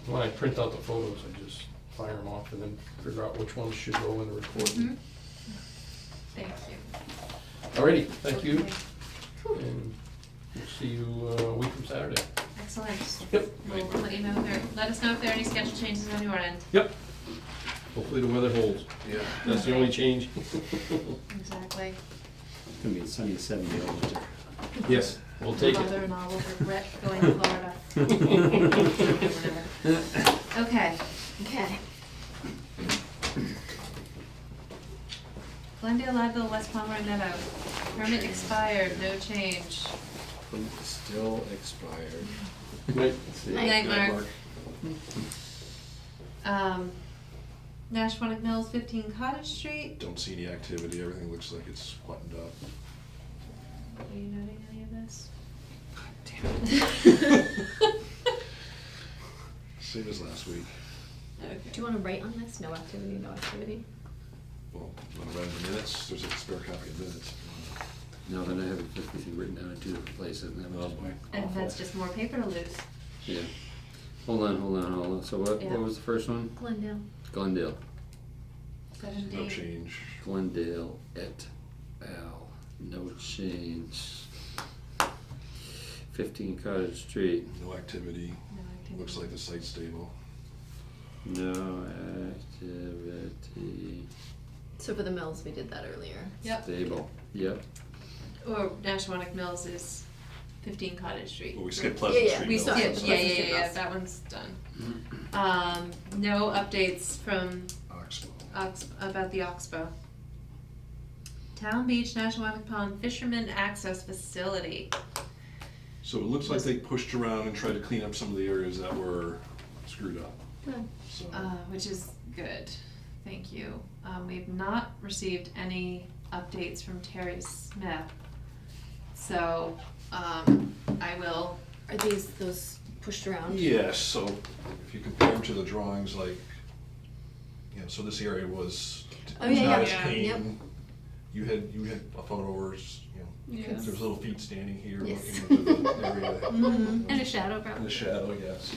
When I print out the photos, I just fire them off and then figure out which ones should go in the recording. Mhm. Thank you. Alrighty, thank you, Okay. and we'll see you a week from Saturday. Excellent. Yep. We'll let you know if let us know if there are any schedule changes on your end. Yep. Hopefully the weather holds. Yeah. That's the only change. Exactly. It's gonna be a sunny 70 all winter. Yes, we'll take it. Mother-in-law will regret going to Florida. Okay. Okay. Glendale, Leadville, West Pomeroy Meadow. Permit expired, no change. Still expired. Right, let's see. Night, Mark. Nashwanik Mills, 15 Cottage Street. Don't see any activity, everything looks like it's buttoned up. Are you noting any of this? Same as last week. Okay. Do you wanna write on this? No activity, no activity? Well, I'm gonna write in the minutes, there's a spare copy of minutes. No, then I have everything written down in 2 different places, and that was Oh, boy. And that's just more paper to lose. yeah. Hold on. So what Yeah. was the first one? Glendale. Glendale. 7D. No change. Glendale et al. No change. 15 Cottage Street. No activity. No activity. Looks like the site's stable. No activity. So for the mills, we did that earlier. Yep. Stable. Yep. Or Nashwanik Mills is 15 Cottage Street. Well, we skipped Pleasant Yeah, Street. we though, saw it. so- Yeah, that one's done. No updates from Oxbow. about the Oxbow. Town Beach Nashwanik Pond Fisherman Access Facility. So it looks like they pushed around and tried to clean up some of the areas that were screwed up, Good. so. Which is good, thank you. We've not received any updates from Terry Smith, so, I will, Are these those pushed around? Yes, so if you compare them to the drawings, like, so this area was Oh, yeah, not yeah. as Yeah. clean. Yep. You had a photo where, Yes. there's little feet standing here Yes. looking into the area. Mhm. And a shadow In probably. the shadow, yes.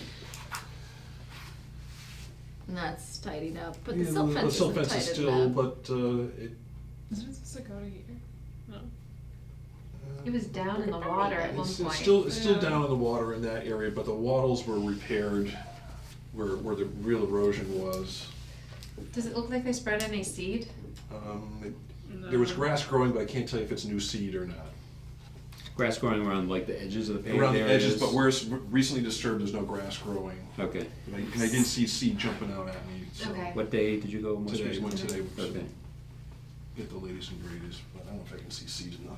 And that's tidied up, but the Yeah, silt fence silt isn't fence is tied still, up. but, it. Is it supposed to go to here? No. it was down in the water at one It's point. still Yeah. down in the water in that area, but the wattles were repaired where the real erosion was. Does it look like they spread any seed? There was No. grass growing, but I can't tell you if it's new seed or not. Grass growing around like the edges of the paved Around the areas? edges, but where it's recently disturbed, there's no grass growing. Okay. And I did see seed jumping out at me, so. Okay. What day did you go? most Today, recently? went today, so Okay. get the latest and greatest, but I don't know if I can see seed in the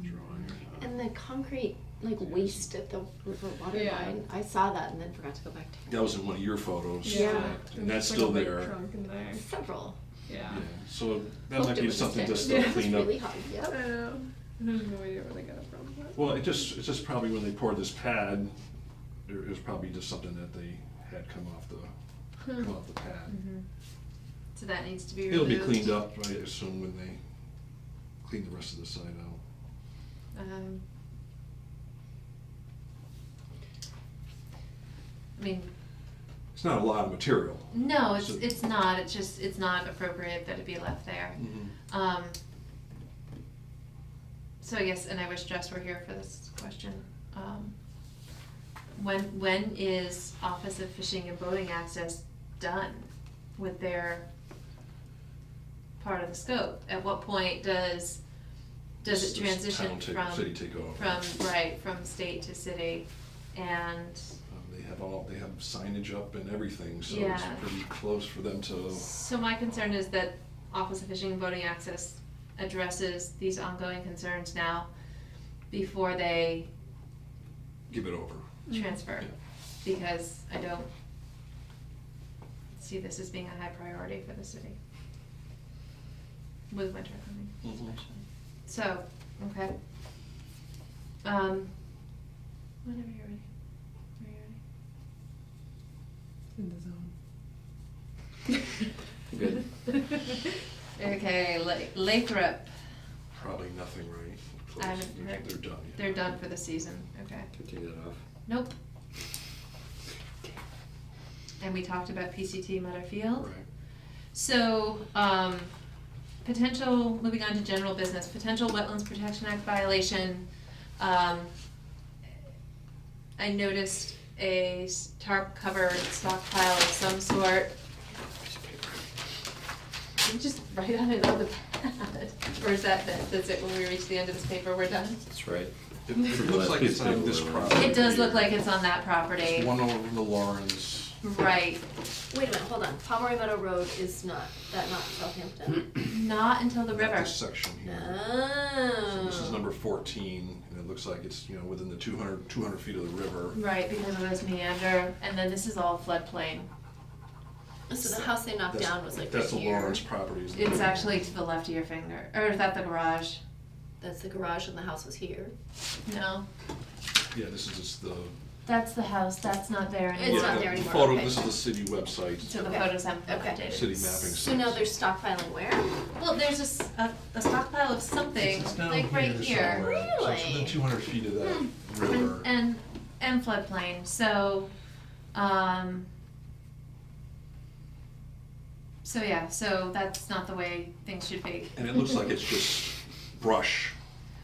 drawing or not. And the concrete, like, waste at the river water Yeah. line, I saw that and then forgot to go back to That was in one of your photos. Yeah. And that's There's still like a big there. trunk in there. several. Yeah. Yeah, so that Hoped might it be was something to just still there. clean It's up. really hard, I yep. know. I have no idea where they got it from. But. Well, it's just probably when they poured this pad, it was probably just something that they had come off the pad. Mhm. So that needs to be It'll removed. be cleaned up, I assume, when they clean the rest of the site out. I mean, It's not a lot of material. no, So- it's not, it's not appropriate that it be left there. So I guess, and I wish Jess were here for this question. when is Office of Fishing and Boating Access done with their part of the scope? At what point does it transition City take over. from state to city? And They have signage up and everything, so Yeah. it's pretty close for them to, so my concern is that Office of Fishing and Boating Access addresses these ongoing concerns now before they give it over. transfer. Yeah. Because I don't see this as being a high priority for the city. With winter coming, Mhm. especially. So, okay. Whenever you're ready. Are you ready? In the zone. Good. Okay, Lathrop, Probably nothing, right? Close. I haven't heard. They're done, yeah. They're done for the season, okay. Could take that off. Nope. And we talked about PCT Mutterfield. Right. So, potential, moving on to general business, potential Wetlands Protection Act violation. I noticed a tarp covered stockpile of some sort. Can you just write on it on the pad? Or is that's it, when we reach the end of this paper, we're done? That's right. It looks like it's on this property. It does look like it's on that property. It's one over the Lawrence. Right, Wait a minute, hold on. Pomeroy Meadow Road is not Southampton. not until the Not river. this section here. Oh. So this is number 14, and it looks like it's, within the 200 feet of the river. Right, because of this meander, and then this is all floodplain. So the house they knocked That's- down was like That's the right here. Lawrence property. isn't It's it? actually to the left of your finger, or is that the garage? That's the garage and the house was here. No, Yeah, this is just the. that's the house, that's not there It's anymore. not the there anymore, Photo, okay. this is the city website, So the Okay. photos haven't been Okay. updated. city mapping. So now they're stockpiling where? Well, there's a stockpile of something, It's down like right here. somewhere. So it's Really? within 200 feet of that river. And floodplain, so, so yeah, so that's not the way things should be. And it looks like it's just brush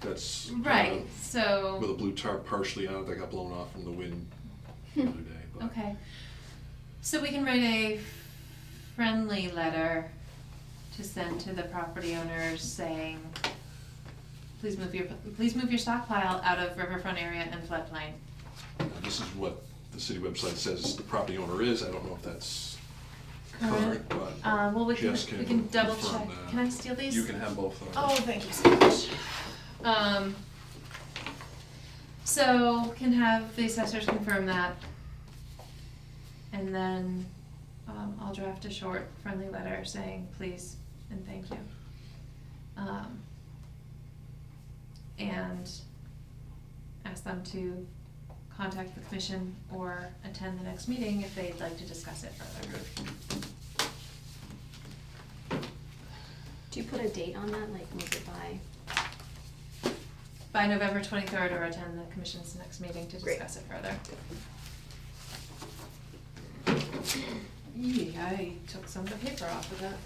that's. Right, so. With a blue tarp partially on it that got blown off from the wind the other day. But Okay, so we can write a friendly letter to send to the property owners saying, please move your stockpile out of riverfront area and floodplain. This is what the city website says the property owner is. I don't know if that's Current. current, but Well, we Jess can double confirm check. that. Can I steal these? You can have both of them. Oh, thank you so much. So can have the assessors confirm that. And then, I'll draft a short friendly letter saying please and thank you. And ask them to contact the commission or attend the next meeting if they'd like to discuss it further. Do you put a date on that, like move it by? By November 23rd, or attend the commission's next meeting to Great. discuss it further. Yeah, I took some of the paper off of that.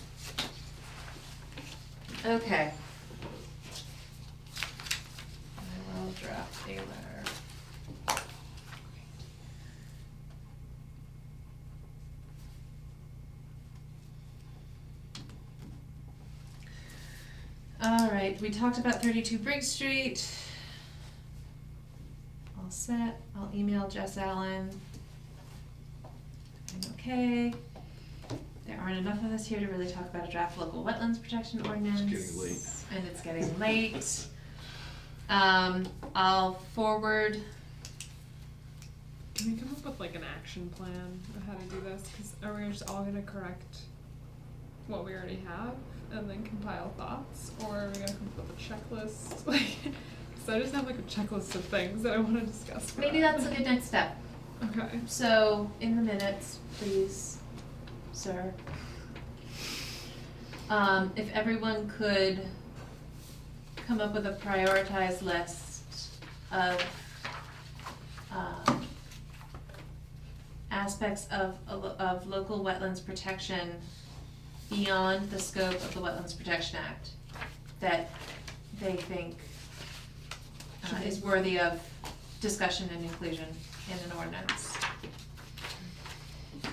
Okay. I will draft a letter. All right, we talked about 32 Briggs Street. All set. I'll email Jess Allen. I'm okay. There aren't enough of us here to really talk about a draft local wetlands protection ordinance. It's getting late. And it's getting late. I'll forward. Can we come up with like an action plan of how to do this? Cause are we just all gonna correct what we already have and then compile thoughts? Or are we gonna come up with a checklist? Like, so I just have like a checklist of things that I wanna discuss. for Maybe that. that's a good next step. Okay. So, in the minutes, please, sir. If everyone could come up with a prioritized list of, aspects of local wetlands protection beyond the scope of the Wetlands Protection Act that they think is worthy of discussion and inclusion in an ordinance.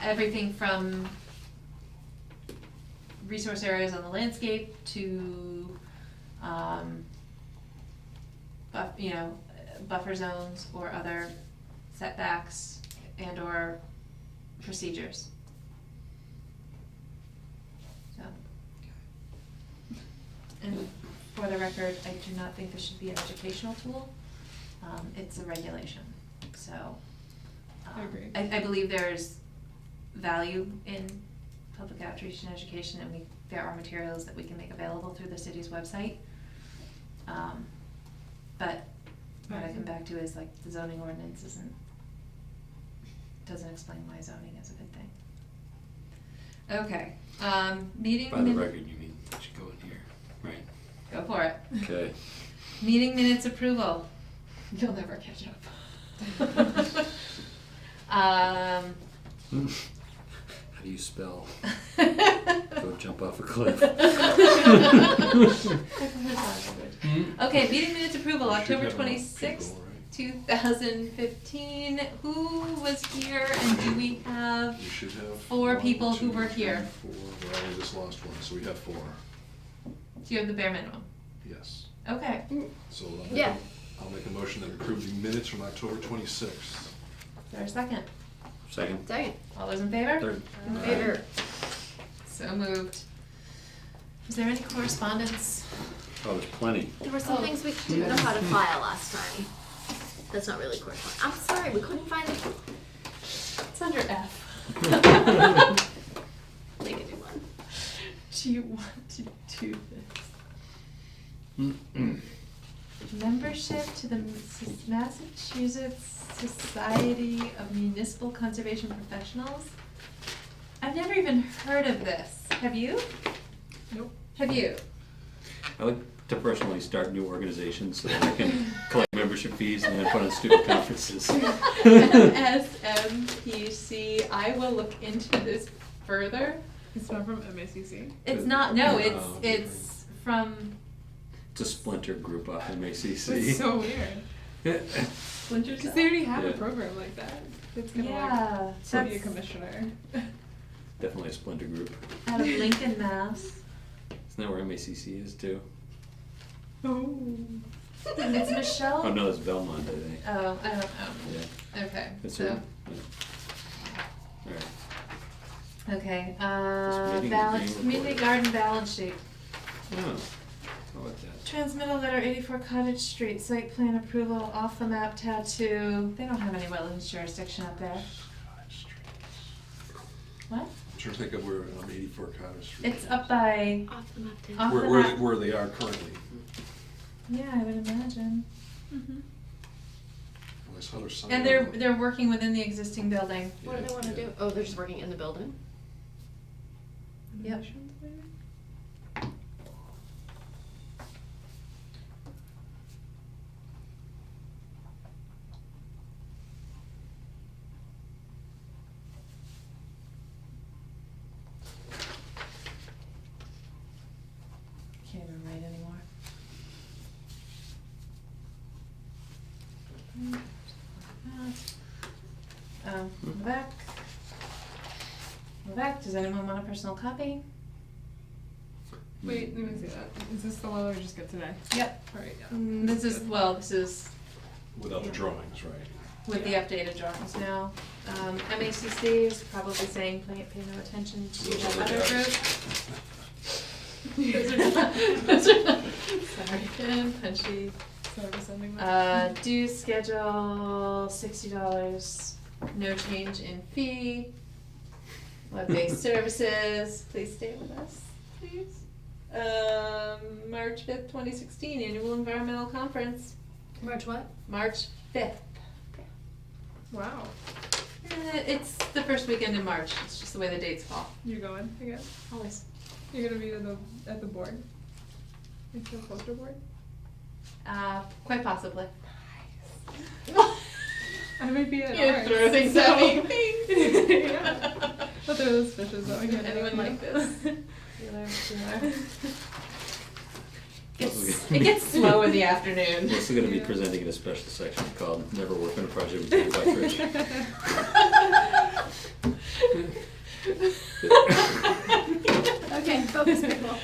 Everything from resource areas on the landscape to, buffer zones or other setbacks and or procedures. So. And for the record, I do not think this should be an educational tool. It's a regulation, so. I agree. I believe there's value in public outreach and education, and there are materials that we can make available through the city's website. But what I come back to is like the zoning ordinance doesn't explain why zoning is a good thing. Okay, meeting. By the record, you mean that should go in here, right? Go for it. Okay. Meeting minutes approval. You'll never catch up. How do you spell? Go jump off a cliff. Okay, meeting minutes approval, Should October have enough 26th, people, 2015. Who was here and do we have? You should have. 4 1, people who 2, were 3, here. 4, well, we just lost one, so we have 4, Do you have the bare minimum? yes. Okay. So I'll make a motion that approve the minutes from October 26th. Is there a second? Second. Second. All those in favor? Third. In favor. So moved. Is there any correspondence? Oh, there's plenty. There were some things we didn't know how to file last time. That's not really correspondence. I'm sorry, we couldn't find it. It's under F. Make a new one. Do you want to do this? Membership to the Massachusetts Society of Municipal Conservation Professionals? I've never even heard of this. Have you? Nope. Have you? I like to personally start new organizations so that I can collect membership fees and then put on stupid conferences. MSMPC, I will look into this further. It's not from MACC. It's not, no, it's from It's a splinter group off MACC. It's so weird. Splinter Because Cell. they already have Yeah. a program like that. It's gonna Yeah, like be a that's commissioner. Definitely a splinter group. out of Lincoln, Mass. Isn't that where MACC is too? Oh. It's Michelle. Oh no, it's Belmont, I think. Oh, I don't know. Yeah. Okay, That's so, right. Yeah. Alright. okay, meeting ballot, is being community recorded. garden balance sheet. Oh, I like that. Transmittal letter 84 Cottage Street, site plan approval, off the map tattoo. They don't have any wetlands jurisdiction up there. What? I'm trying to think of where 84 Cottage Street. It's up by, Off the map. off the Where map. where they are currently. Yeah, I would imagine. Well, I saw their sign. And they're working within the existing building. What do they wanna do? Oh, they're just working in the building? Yep. Can't even write anymore. Back. Back, does anyone want a personal copy? Wait, let me see that. Is this the one we just got today? Yep. Alright, yeah. This is, well, this is Without the drawings, right? with the updated drawings now. MACC is probably saying pay no attention to Those that other other guys. group. Those are not, sorry, again, punchy. Sorry for sending that. Due schedule, $60, no change in fee. Web-based services, please stay with us, please. March 5th, 2016, Annual Environmental Conference, March what? March 5th. Wow. It's the first weekend in March, it's just the way the dates fall. You going again? Always. You're gonna be at the board? Like the poster board? Quite possibly. I might be at You ours. throw things at me. Yeah. I'll throw those fishes out again. Anyone like this? It gets slow in the afternoon. We're still gonna be presenting in a special section called Never Work on a Project with Dave Electric. Okay, focus people.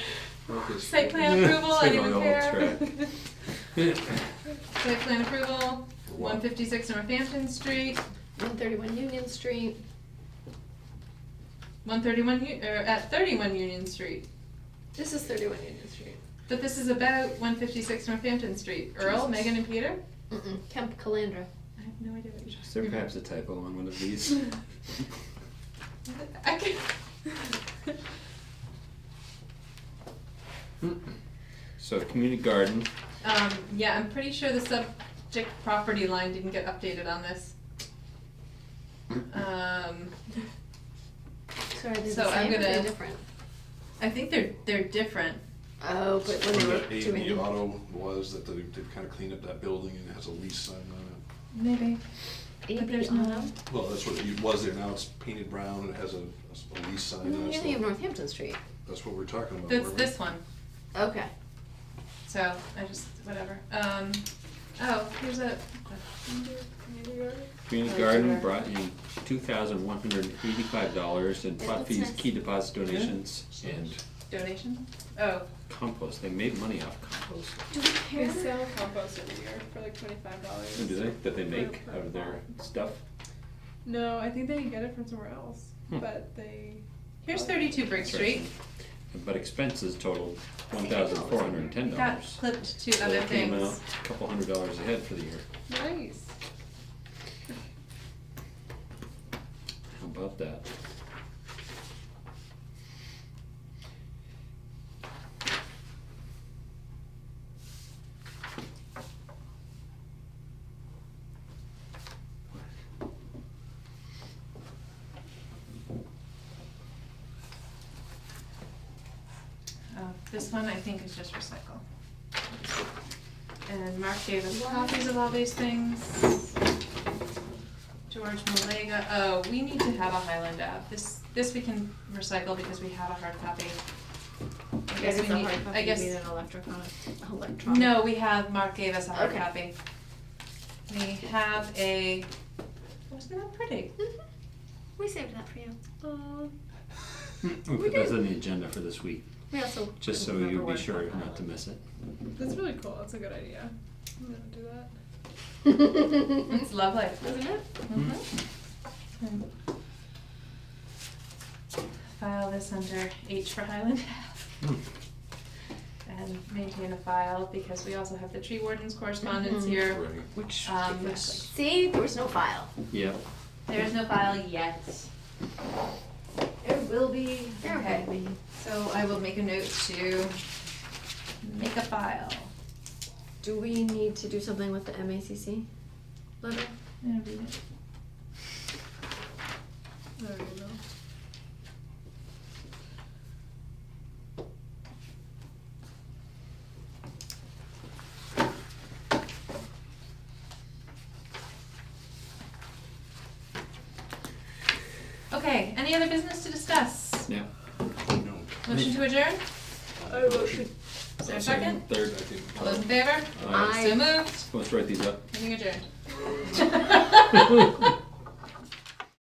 Site plan approval, Stay anyone on the care? track. Site plan approval, 156 Northampton Street, 131 Union Street. 31 Union Street. This is 31 Union Street. But this is about 156 Northampton Street. Earl, Megan, and Peter? Kemp Calandra. I have no idea what you're Is there perhaps a typo on one of these? I can. So community garden, Yeah, I'm pretty sure the subject property line didn't get updated on this. Sorry, they're So the I'm same or they're gonna- different? I think they're different. Oh, but when they were The doing. A&E Auto was that they kind of cleaned up that building and it has a lease sign on Maybe. AB there's Auto? no- it. Well, that's what it was there, now it's painted brown and it has a lease sign on No, it. you're so thinking of Northampton Street. That's what we're talking about. That's weren't we? this one. Okay. So I just whatever. Oh, here's a. community garden brought in $2,185 in Yeah, pot that's fees, nice. key deposit donations, and Donation? Oh. compost. They made money off compost. Do we They care? sell compost every year for like $25. And do they? That they make per out of their pot. stuff? No, I think they get it from somewhere else, Hmm. but they. Here's 32 Brick Street. But expenses totaled $1,410. Got clipped to So other they came out things. a couple $100 ahead for the year. Nice. How about that? This one I think is just recycle. And Mark gave us copies of all these things. George Malega, oh, we need to have a Highland app. This we can recycle because we have a hard copy. I guess we need, I guess. an electronic. No, we have, Mark gave us a hard Okay. copy. We have a, wasn't that pretty? We saved that for you. We put those on the agenda for this week, We also. just so couldn't you'd remember be sure what not to miss it. That's really cool. That's a good idea. I'm gonna do that. It's lovely. Isn't it? Mhm. File this under H for Highland Ave. And maintain a file because we also have the tree warden's correspondence here. Right. Which, See, there was no file. yeah, There is no file yet. There will be. There Okay. will be. So I will make a note to make a file. Do we need to do something with the MACC letter? I'm gonna read it. There you go. Okay, any other business to discuss? yeah. No. Motion to adjourn? Motion. Is there a second? Third. All those in favor? Aye. So moved. Let's write these up. Meeting adjourned.